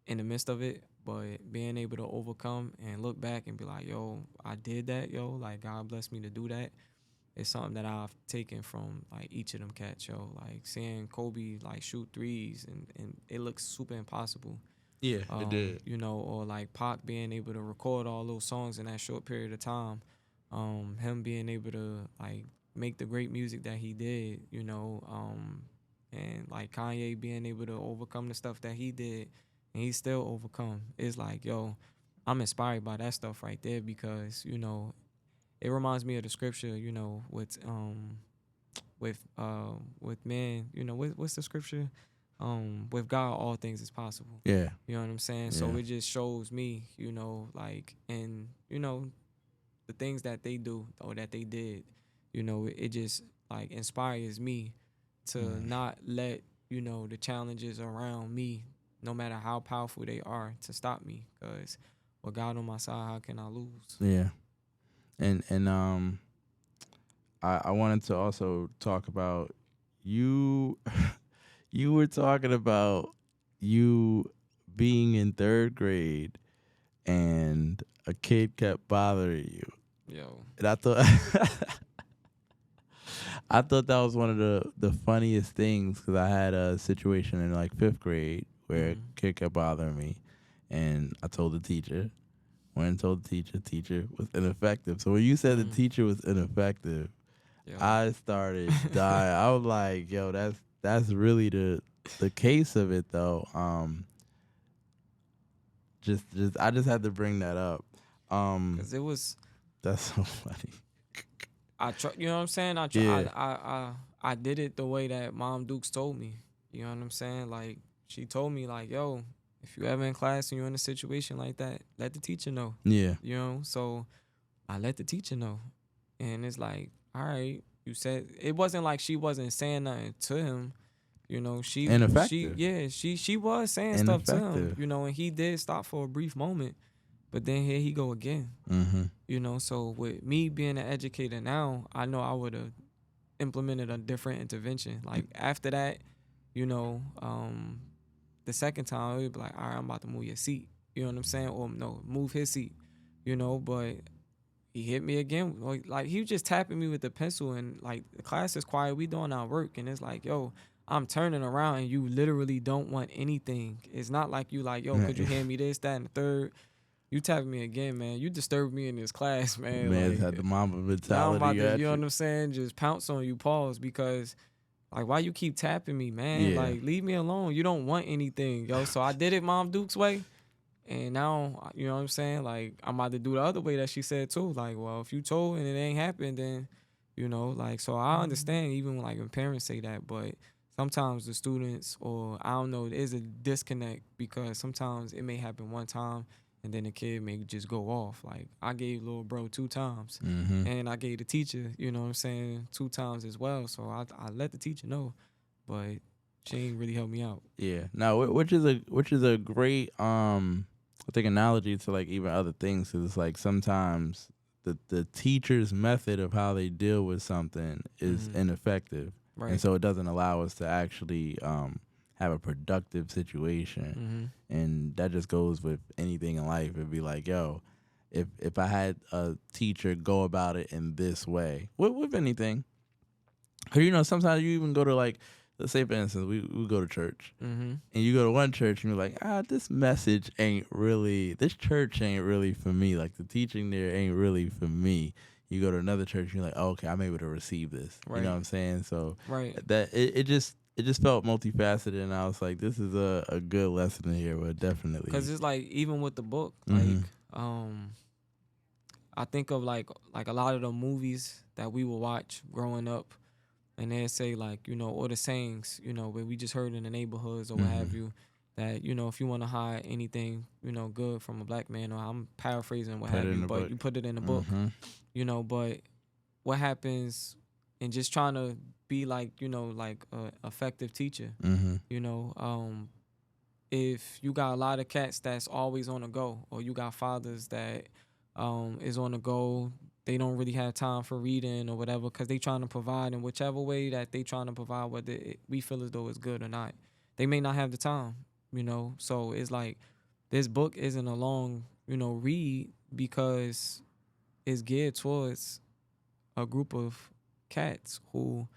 in the midst of it, but being able to overcome and look back and be like, yo, I did that, yo, like God blessed me to do that. It's something that I've taken from like each of them cats, yo. Like seeing Kobe like shoot threes and it looks super impossible. Yeah, it did. You know, or like Pac being able to record all those songs in that short period of time. Him being able to like make the great music that he did, you know, and like Kanye being able to overcome the stuff that he did and he still overcome. It's like, yo, I'm inspired by that stuff right there because, you know, it reminds me of the scripture, you know, with men, you know, what's the scripture? With God all things is possible. Yeah. You know what I'm saying? Yeah. So it just shows me, you know, like and you know, the things that they do or that they did, you know, it just like inspires me to not let, you know, the challenges around me, no matter how powerful they are, to stop me. Cause with God on my side, how can I lose? Yeah. And I wanted to also talk about you. You were talking about you being in third grade and a kid kept bothering you, Yo. and I thought I thought that was one of the funniest things because I had a situation in like fifth grade where a kid kept bothering me, and I told the teacher. Went and told the teacher was ineffective. So when you said the teacher was ineffective, Yo. I started dying. I was like, yo, that's really the case of it though. Just I just had to bring that up. Cause it was That's so funny. you know what I'm saying? Yeah. I did it the way that Mom Dukes told me. You know what I'm saying? Like she told me like, yo, if you ever in class and you're in a situation like that, let the teacher know. Yeah. You know? So I let the teacher know. And it's like, all right, you said it wasn't like she wasn't saying nothing to him. You know, she Ineffective. she was saying stuff to him, you know, and he did stop for a brief moment. But then here he go again. Mm-hmm. You know, so with me being an educator now, I know I would have implemented a different intervention. Like after that, you know, the second time it would be like, all right, I'm about to move your seat. You know what I'm saying? Or no, move his seat. You know, but he hit me again. Like he was just tapping me with the pencil and like the class is quiet, we doing our work, and it's like, yo, I'm turning around and you literally don't want anything. It's not like you like, yo, could you hand me this, that, and the third? You tapping me again, man. You disturbed me in this class, man. Man's Like, had the mama mentality. now I'm about to, at you know what I'm saying? Just pounce on you, pause, because like, why you keep tapping me, man? Yeah. Like, leave me alone. You don't want anything, yo. So I did it Mom Duke's way. And now, you know what I'm saying? Like, I'm about to do the other way that she said too. Like, well, if you told and it ain't happened, then, you know, like, so I understand even like when parents say that, but sometimes the students or I don't know, there's a disconnect because sometimes it may happen one time and then the kid may just go off. Like, I gave little bro 2 times and I gave the teacher, you know what I'm saying, 2 times as well. So I let the teacher know, but she ain't really helped me out. Yeah. No, which is a great I think analogy to like even other things, because it's like sometimes the teacher's method of how they deal with something is ineffective, Right. and so it doesn't allow us to actually have a productive situation, and that just goes with anything in life. It'd be like, yo, if I had a teacher go about it in this way, with anything, because you know sometimes you even go to like, let's say for instance, we go to church, and you go to one church and you're like, this message ain't really, this church ain't really for me. Like the teaching there ain't really for me. You go to another church and you're like, okay, I'm able to receive this. Right. You know what I'm saying? So Right. that it just felt multifaceted, and I was like, this is a good lesson here, but definitely. Because it's like even with the book, like I think of like a lot of the movies that we would watch growing up, and they say like, you know, or the sayings, you know, where we just heard in the neighborhoods or what have you, that, you know, if you want to hide anything, you know, good from a black man, or I'm paraphrasing what have you, but you put it in the book, you know, but what happens in just trying to be like, you know, like a effective teacher, you know, if you got a lot of cats that's always on the go, or you got fathers that is on the go. They don't really have time for reading or whatever because they trying to provide in whichever way that they trying to provide, whether we feel as though it's good or not. They may not have the time, you know. So it's like this book isn't a long, read because it's geared towards a group of cats who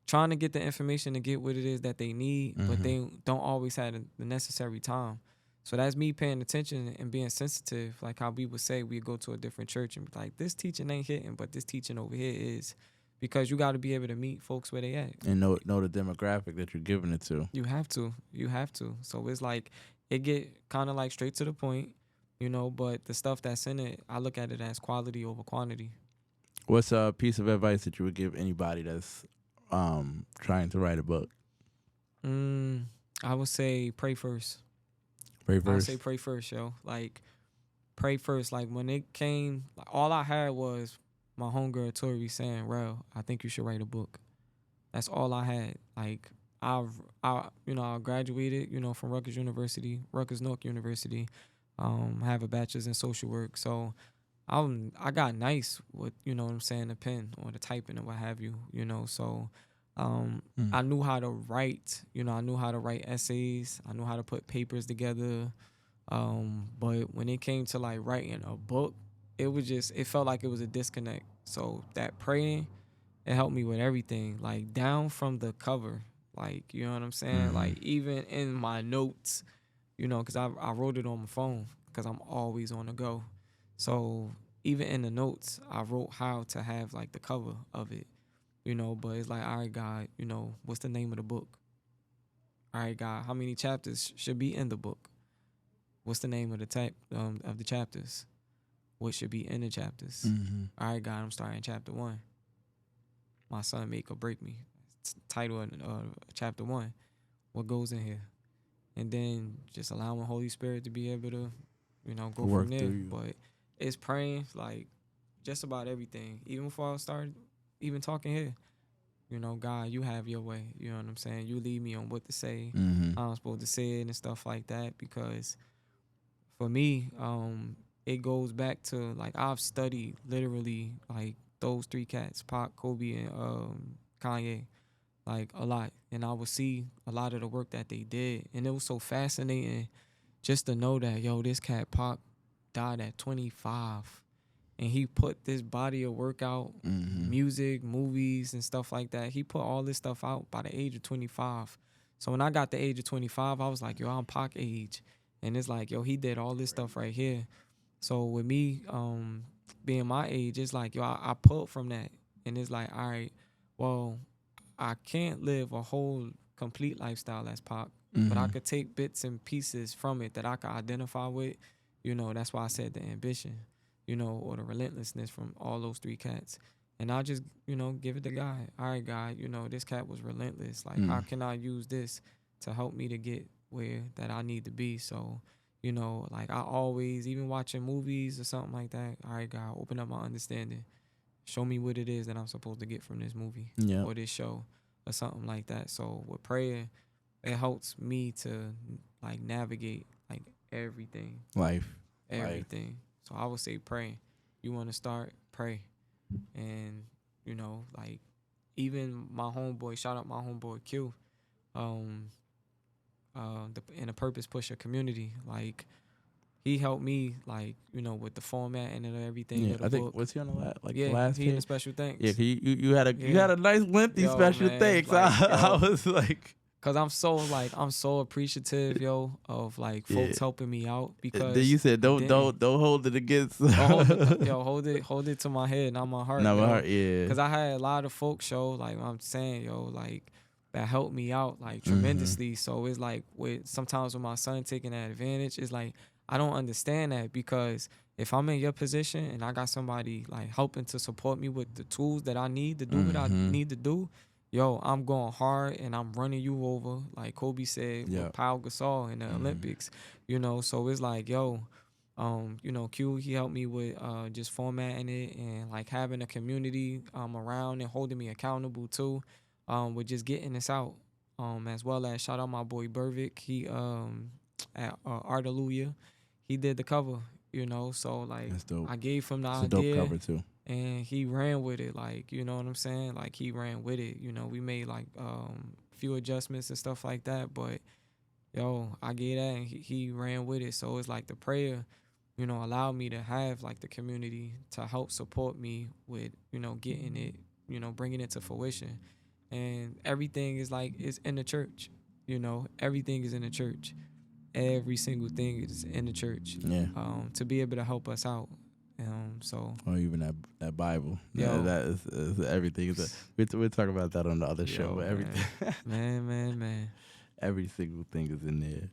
trying to get the information to get what it is that they need, but they don't always have the necessary time. So that's me paying attention and being sensitive. Like how we would say we go to a different church and be like, this teaching ain't hitting, but this teaching over here is, because you got to be able to meet folks where they at. And know the demographic that you're giving it to. You have to. So it's like, it get kind of like straight to the point, but the stuff that's in it, I look at it as quality over quantity. What's a piece of advice that you would give anybody that's trying to write a book? I would say pray first. Pray first. I would say pray first, yo. Like, pray first. Like, when it came, like, all I had was my homegirl Tori saying, Rell, I think you should write a book. That's all I had. Like, I graduated, from Rutgers Newark University. I have a bachelor's in social work. So I got nice with, the pen or the typing or what have you, so I knew how to write, I knew how to write essays, I knew how to put papers together, but when it came to like writing a book, it felt like it was a disconnect. So that praying, it helped me with everything, like down from the cover, like, you know what I'm saying? Like even in my notes, because I wrote it on my phone because I'm always on the go. So even in the notes, I wrote how to have like the cover of it, but it's like, all right, God, what's the name of the book? All right, God, how many chapters should be in the book? What's the name of the type of the chapters? What should be in the chapters? All right, God, I'm starting chapter 1. My son make or break me. Title of chapter 1. What goes in here? And then just allowing Holy Spirit to be able to, go Work from there. through you. But it's praying, like, just about everything. Even before I started even talking here, God, you have your way. You know what I'm saying? You lead me on what to say, how I'm supposed to say it and stuff like that. Because for me, it goes back to, like, I've studied literally, like, those 3 cats, Pac, Kobe, and Kanye, like, a lot. And I would see a lot of the work that they did. And it was so fascinating just to know that, yo, this cat, Pac, died at 25. And he put this body of work out, music, movies, and stuff like that. He put all this stuff out by the age of 25. So when I got the age of 25, I was like, yo, I'm Pac age. And it's like, yo, he did all this stuff right here. So with me being my age, it's like, yo, I pulled from that. And it's like, all right, well, I can't live a whole complete lifestyle as Pac, but I could take bits and pieces from it that I could identify with. That's why I said the ambition, or the relentlessness from all those 3 cats. And I just, give it to God. All right, God, this cat was relentless. Like, how can I use this to help me to get where that I need to be? So, like, I always, even watching movies or something like that, all right, God, open up my understanding. Show me what it is that I'm supposed to get from this movie or this show or something like that. So with prayer, it helps me to, like, navigate, like, everything. Everything. So I would say pray. You want to start? Pray. And, like, even my homeboy, shout out my homeboy Q, in the Purpose Pusher community, like, he helped me, like, with the format and everything of the I think book. was he on the the last he page? in the special thanks. Yeah, you had a nice lengthy special man, thanks. like, I was like, cause I'm so appreciative, yo, of, like, folks helping me out. Because then you said don't hold it against. hold it to my head, not my heart. Not my heart, yeah. Cause I had a lot of folks, yo, like I'm saying, yo, like, that helped me out, like, tremendously. So it's like sometimes with my son taking that advantage, it's like I don't understand that, because if I'm in your position and I got somebody, like, helping to support me with the tools that I need to do what I need to do, yo, I'm going hard and I'm running you over, like Kobe said with Pau Gasol in the Olympics, So it's like, yo, Q, he helped me with just formatting it and, like, having a community around and holding me accountable too, with just getting this out, as well as shout out my boy Burvick. He at Art Alleluia, he did the cover, you know. So like That's dope. I gave him the It's a dope idea, cover too. and he ran with it. Like, you know what I'm saying? Like he ran with it. You know, we made like few adjustments and stuff like that, but yo, I gave that, and he ran with it. So it's like the prayer, you know, allowed me to have like the community to help support me with, you know, getting it, you know, bringing it to fruition. And everything is like is in the church, you know, everything is in the church. Every single thing is in the church. Yeah. To be able to help us out. So Or even that Bible. Yo. That is everything. We'll talk about that on the other show. But everything, man. every single thing is in there.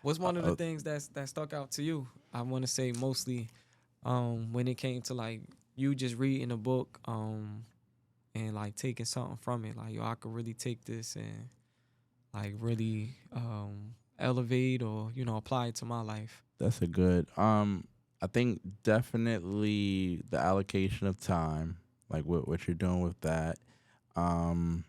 What's one of the things that stuck out to you? I want to say mostly when it came to like you just reading a book and like taking something from it. Like, yo, I could really take this and like really elevate or, you know, apply it to my life. That's a good. I think definitely the allocation of time, like what you're doing with that. And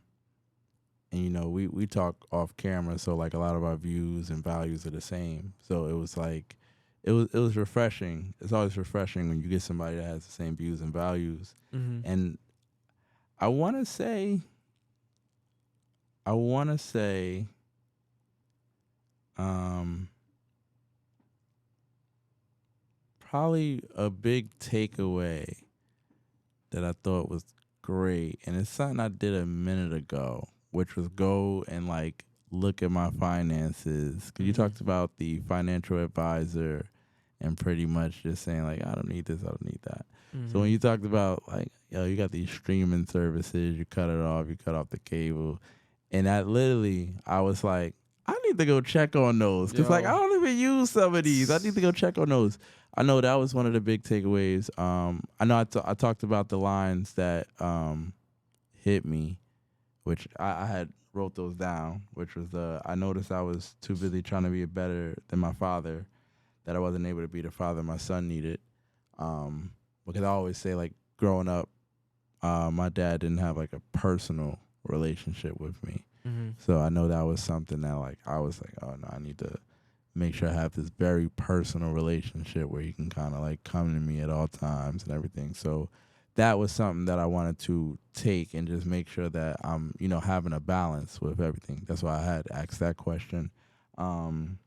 you know, we talk off camera, so like a lot of our views and values are the same. So it was like, it was refreshing. It's always refreshing when you get somebody that has the same views and values. Mm-hmm. And I want to say, probably a big takeaway that I thought was great, and it's something I did a minute ago, which was go and like look at my finances. 'Cause you talked about the financial advisor and pretty much just saying like, I don't need this, I don't need that. Mm-hmm. So when you talked about like, yo, you got these streaming services, you cut it off, you cut off the cable, and that literally, I was like, I need to go check on those. Because like, I don't even use some of these. I need to go check on those. I know that was one of the big takeaways. I know I talked about the lines that hit me, which I had wrote those down, which was I noticed I was too busy trying to be better than my father, that I wasn't able to be the father my son needed. Because I always say, like, growing up, my dad didn't have like a personal relationship with me. Mm-hmm. So I know that was something that like I was like, oh no, I need to make sure I have this very personal relationship where he can kind of like come to me at all times and everything. So that was something that I wanted to take and just make sure that I'm, you know, having a balance with everything. That's why I had asked that question. And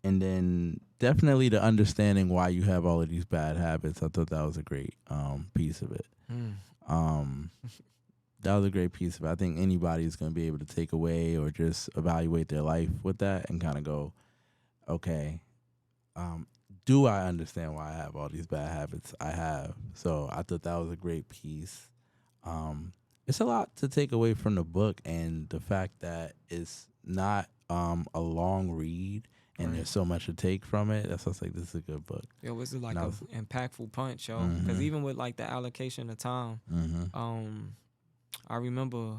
then definitely the understanding why you have all of these bad habits. I thought that was a great piece of it. That was a great piece of it. I think anybody's going to be able to take away or just evaluate their life with that and kind of go, okay, do I understand why I have all these bad habits I have? So I thought that was a great piece. It's a lot to take away from the book, and the fact that it's not a long read and there's so much to take from it. That's why I was like, this is a good book. Yo, it's like an impactful punch, yo. Because even with like the allocation of time, I remember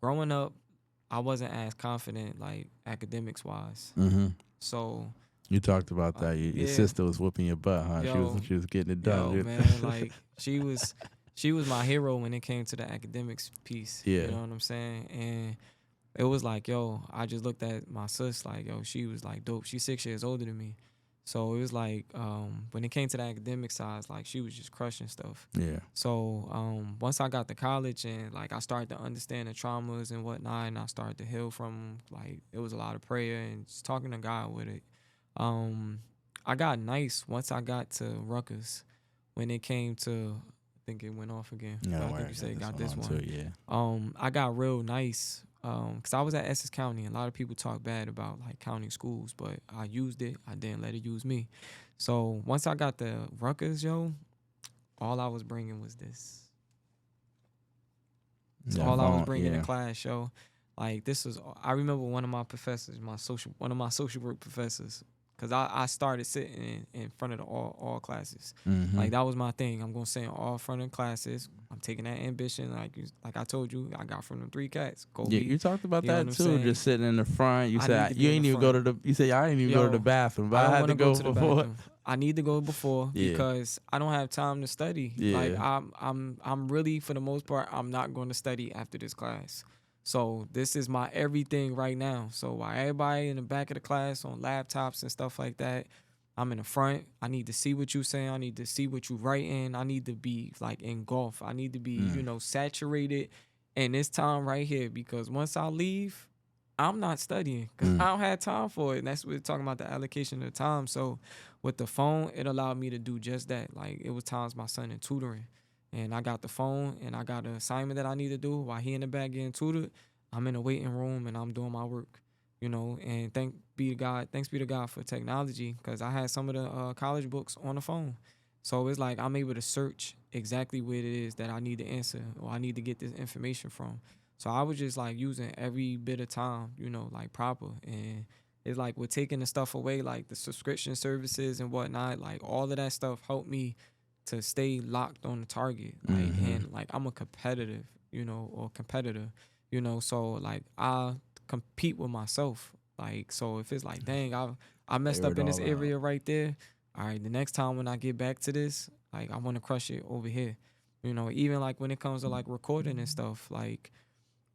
growing up, I wasn't as confident like academics wise. So you talked about that. Your sister was whooping your butt, huh? Yo, she was getting it done. Yo, man, like she was my hero when it came to the academics piece. Yeah. You know what I'm saying? And it was like, yo, I just looked at my sis like, yo, she was like dope. She's 6 years older than me. So it was like, when it came to the academic side, like she was just crushing stuff. Yeah. So once I got to college and like I started to understand the traumas and whatnot, and I started to heal from, like, it was a lot of prayer and just talking to God with it. I got nice once I got to Rutgers. When it came to, I think it went off again. No, I think you said got this one. Too, yeah. I got real nice. Because I was at Essex County, and a lot of people talk bad about like county schools, but I used it. I didn't let it use me. So once I got the Rutgers, yo, all I was bringing was this. That's all I was bringing to class, yo. Like this was. I remember one of my professors, one of my social work professors. Because I started sitting in front of the all classes. Like, that was my thing. I'm going to sit in all front of classes. I'm taking that ambition. Like I told you, I got from them 3 cats. You talked about that, too, just sitting in the front. You said you ain't even go to the, you said I ain't even go to the bathroom, but I had to go before. I need to go before because I don't have time to study. Like, I'm really, for the most part, I'm not going to study after this class. So this is my everything right now. So while everybody in the back of the class on laptops and stuff like that, I'm in the front. I need to see what you saying. I need to see what you writing. I need to be like engulfed. I need to be, saturated in this time right here, because once I leave, I'm not studying because I don't have time for it. And that's what we're talking about, the allocation of time. So with the phone, it allowed me to do just that. Like, it was times my son in tutoring, and I got the phone and I got an assignment that I need to do while he in the back getting tutored. I'm in the waiting room and I'm doing my work, and thanks be to God for technology, because I had some of the college books on the phone. So it's like I'm able to search exactly where it is that I need to answer or I need to get this information from. So I was just like using every bit of time, like proper. And it's like we're taking the stuff away, like the subscription services and whatnot, like all of that stuff helped me to stay locked on the target. Like, and like I'm a competitive, or competitor, so like I compete with myself. Like, so if it's like, dang, I messed up in this area right there. All right, the next time when I get back to this, like I want to crush it over here. Even like when it comes to like recording and stuff, like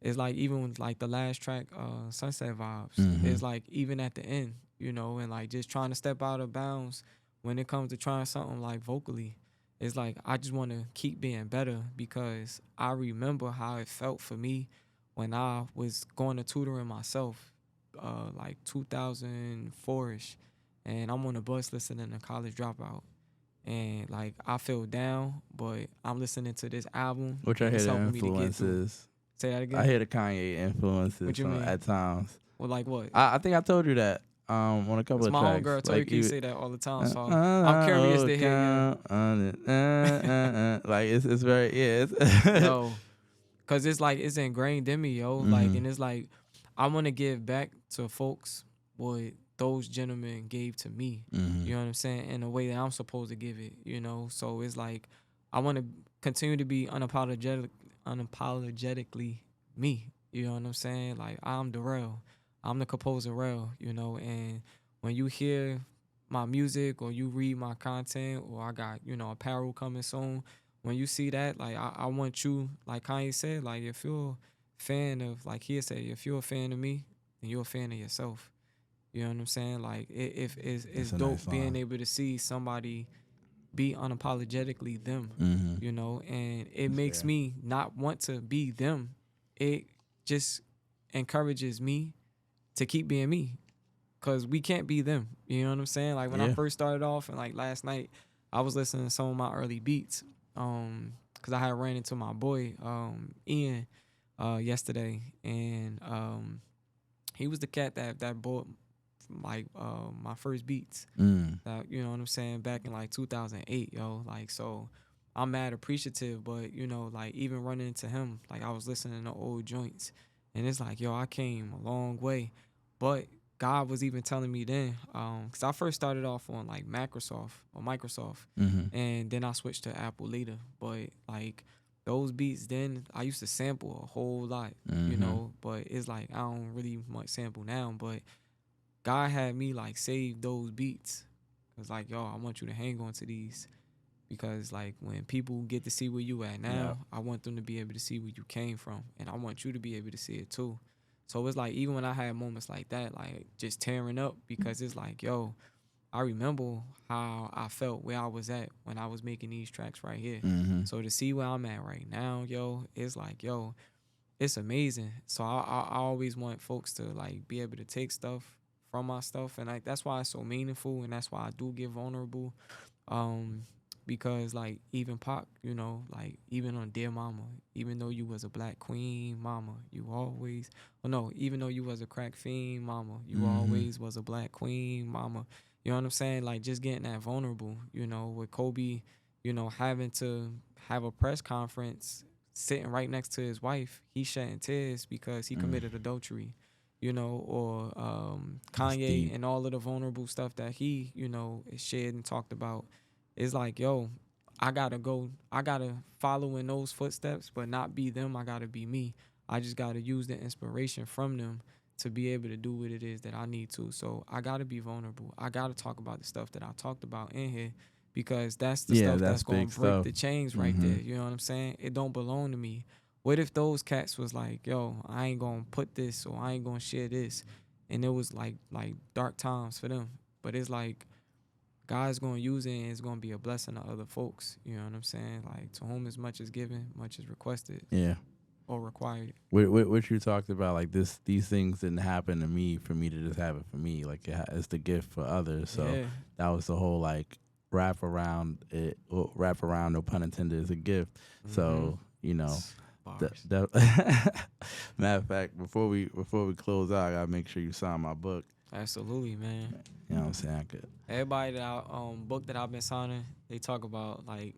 it's like even with like the last track, Sunset Vibes, it's like even at the end, and like just trying to step out of bounds when it comes to trying something like vocally. It's like I just want to keep being better, because I remember how it felt for me when I was going to tutoring myself, like 2004ish, and I'm on the bus listening to College Dropout, and like I feel down, but I'm listening to this album, Which I and hear it's the helping me to get through. influences. Say that again. I hear the Kanye influences What you mean? at times. Well, like what? I think I told you that on a couple of my tracks. homegirl told like you say that all the time, so I'm curious to hear you. Like it's very It's Yo, cause it's like it's ingrained in me, yo. Like, and it's like I want to give back to folks what those gentlemen gave to me. You know what I'm saying? In a way that I'm supposed to give it. So it's like I want to continue to be unapologetically me. You know what I'm saying? Like, I'm Darrell. I'm the Composer Rell, and when you hear my music or you read my content, or I got, apparel coming soon, when you see that, like I want you, like Kanye said, like if you're a fan of, like he said, if you're a fan of me, then you're a fan of yourself. You know what I'm saying? Like if it's dope nice being line. able to see somebody be unapologetically them, and it makes me not want to be them. It just encourages me to keep being me, because we can't be them. You know what I'm saying? Like when I first started off, and like last night, I was listening to some of my early beats, because I had ran into my boy Ian yesterday, and he was the cat that bought like my first beats. That, you know what I'm saying, back in like 2008, yo. Like, so I'm mad appreciative, but like even running into him, like I was listening to old joints, and it's like, yo, I came a long way. But God was even telling me then, because I first started off on like Microsoft, and then I switched to Apple later. But like those beats then, I used to sample a whole lot, but it's like I don't really much sample now. But God had me like save those beats, cause like, yo, I want you to hang on to these, because like when people get to see where you at now, I want them to be able to see where you came from, and I want you to be able to see it too. So it's like even when I had moments like that, like just tearing up, because it's like, yo, I remember how I felt where I was at when I was making these tracks right here. So to see where I'm at right now, yo, it's like, yo, it's amazing. So I always want folks to like be able to take stuff from my stuff, and like that's why it's so meaningful, and that's why I do get vulnerable, because like even Pac, like even on Dear Mama, even though you was a black queen, mama, you always, even though you was a crack fiend, mama, you always was a black queen, mama. You know what I'm saying? Like just getting that vulnerable, with Kobe, having to have a press conference sitting right next to his wife, he shedding tears because he committed adultery, or Kanye and all of the vulnerable stuff that he, shared and talked about. It's like, yo, I gotta follow in those footsteps, but not be them. I gotta be me. I just gotta use the inspiration from them to be able to do what it is that I need to. So I gotta be vulnerable. I gotta talk about the stuff that I talked about in here, because that's the stuff that's gonna break the chains right there. You know what I'm saying? It don't belong to me. What if those cats was like, yo, I ain't gonna put this or I ain't gonna share this, and it was like dark times for them. But it's like God's gonna use it and it's gonna be a blessing to other folks. You know what I'm saying? Like to whom as much is given, much is requested Yeah. or required. What you talked about, like these things didn't happen to me for me to just have it for me. Like it's the gift for others. So Yeah. that was the whole like wrap around it. Well, wrap around, no pun intended, is a gift. So you know, Bars. matter of fact, before we close out, I gotta make sure you sign my book. Absolutely, man. You know what I'm saying? I could. Everybody that book that I've been signing, they talk about like,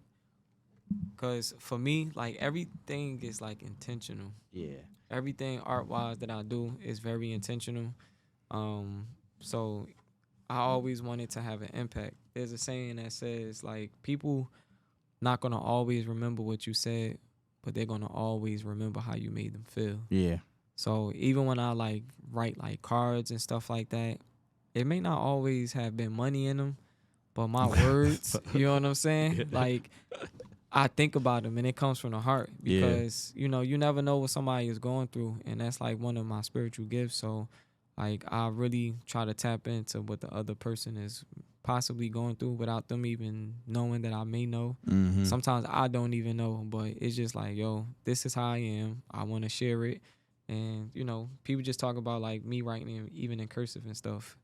cause for me, like everything is like intentional. Yeah. Everything art wise that I do is very intentional. So I always wanted to have an impact. There's a saying that says like people not gonna always remember what you said, but they're gonna always remember how you made them feel. Yeah. So even when I like write like cards and stuff like that, it may not always have been money in them, but my words, you know what I'm saying? Like I think about them and it comes from the heart because you know you never know what somebody is going through, and that's like one of my spiritual gifts. So like I really try to tap into what the other person is possibly going through without them even knowing that I may know. Mm-hmm. Sometimes I don't even know, but it's just like, yo, this is how I am. I want to share it. And, you know, people just talk about like me writing even in cursive and stuff.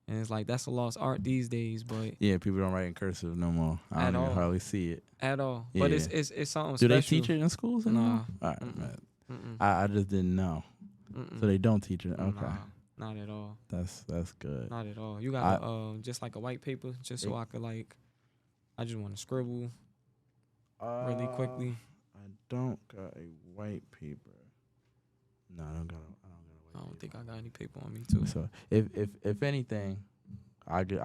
And it's like, that's a lost art these days, but. Yeah, people don't write in cursive no more. I don't even hardly see it. At all. Yeah. But it's something Do special. they teach it in schools anymore? Nah. All right, man. I just didn't know. So they don't teach it. Okay. Nah, not at all. That's good. Not at all. You got just like a white paper, just so I could like, I just want to scribble really quickly. I don't got a white paper. No, I don't got a white paper. I don't think I got any paper on me too. So if anything, I get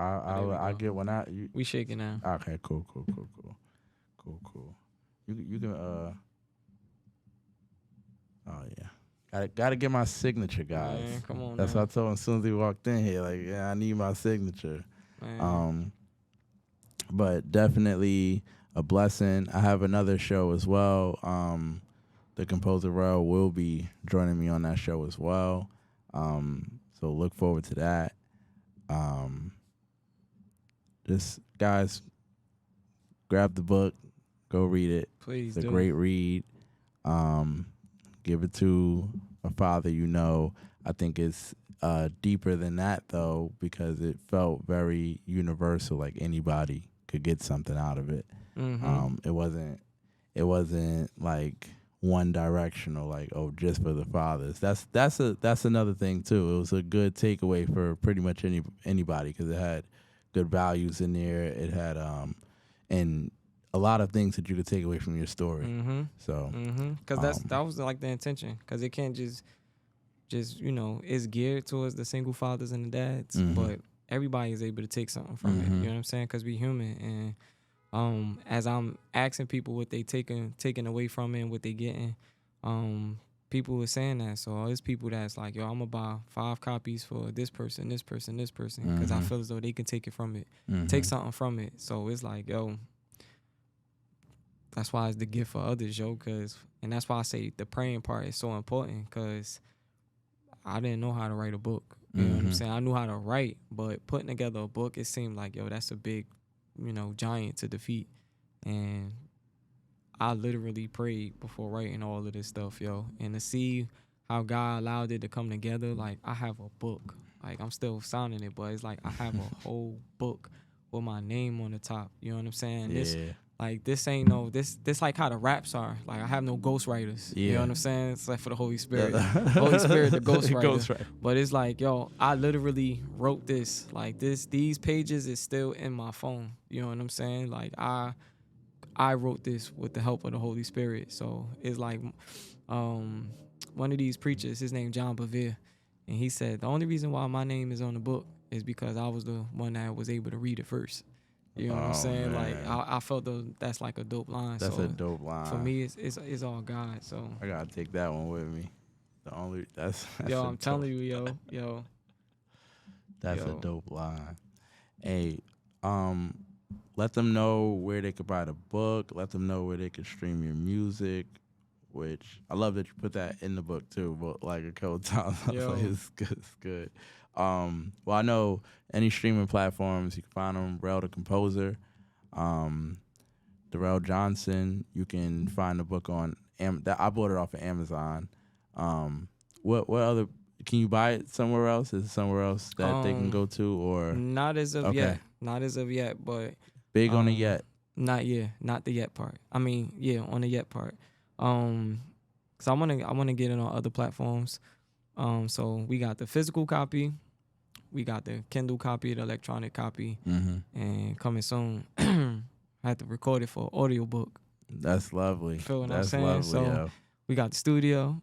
one out. We shaking now. Okay, cool. You can oh yeah. Gotta get my signature, guys. Man, come on. That's now. what I told him as soon as he walked in here. Like, yeah, I need my signature. Man. But definitely a blessing. I have another show as well. The Composer Rell will be joining me on that show as well. So look forward to that. Just guys, grab the book, go read it. Please it's do. A great read. Give it to a father you know. I think it's deeper than that though, because it felt very universal. Like anybody could get something out of it. Mm-hmm. It wasn't like one directional, like, oh, just for the fathers. That's another thing too. It was a good takeaway for pretty much anybody because it had good values in there. It had and a lot of things that you could take away from your story. Mm-hmm. So because that was like the intention, because it can't just you know, it's geared towards the single fathers and the dads, but everybody is able to take something from it. You know what I'm saying? Because we human, and as I'm asking people what they taking away from it and what they getting, people are saying that. So there's people that's like, yo, I'm gonna buy 5 copies for this person, because I feel as though they can take it from it, take something from it. So it's like, yo, that's why it's the gift for others, yo. And that's why I say the praying part is so important, because I didn't know how to write a book. You know what I'm saying? I knew how to write, but putting together a book, it seemed like, yo, that's a big, you know, giant to defeat. And I literally prayed before writing all of this stuff, yo. And to see how God allowed it to come together, like, I have a book. Like, I'm still signing it, but it's like I have a whole book with my name on the top. You know what I'm saying? Yeah. This ain't no, this like how the raps are. Like, I have no ghostwriters. Yeah. You know what I'm saying? It's like for the Holy Spirit. Holy Spirit, the ghostwriter. But it's like, yo, I literally wrote this. Like, these pages is still in my phone. You know what I'm saying? Like, I wrote this with the help of the Holy Spirit. So it's like one of these preachers, his name John Bevere, and he said the only reason why my name is on the book is because I was the one that was able to read it first. You know what I'm saying? Man. Like, I felt that's like a dope line. That's a dope line. For me, it's all God. So I gotta take that one with me. That's yo, I'm telling you, yo. That's a dope line. Hey, let them know where they could buy the book. Let them know where they could stream your music. which I love that you put that in the book too, but like a couple times. I was like, Yo. it's good. It's good. Well, I know any streaming platforms, you can find them, Rell the Composer. Darrell Johnson. You can find the book on I bought it off of Amazon. What other can you buy it somewhere else? Is it somewhere else that they can go to or not as of okay. yet. Not as of yet, but Big on it yet? Not the yet part. I mean, yeah, on the yet part. Cause I wanna get it on other platforms. So we got the physical copy, we got the Kindle copy, the electronic copy, and coming soon. I had to record it for audiobook. That's lovely. Feel what That's I'm saying? lovely, So yo. we got the studio.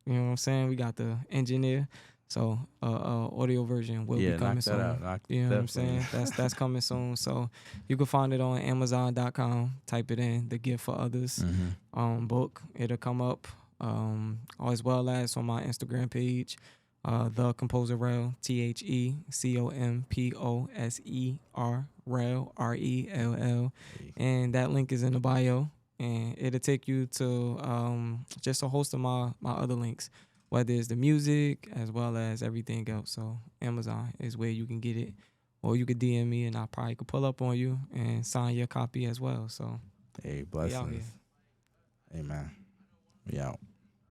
You know what I'm saying? We got the engineer. So audio version will be coming soon. You know what I'm saying? That's coming soon. So you can find it on Amazon.com. Type it in, The Gift for Others book. It'll come up. As well as on my Instagram page, The Composer Rell, TheComposer Rell, RELL, and that link is in the bio, and it'll take you to just a host of my other links, whether it's the music as well as everything else. So Amazon is where you can get it, or you could DM me and I probably could pull up on you and sign your copy as well. So hey, blessings. Amen. We out.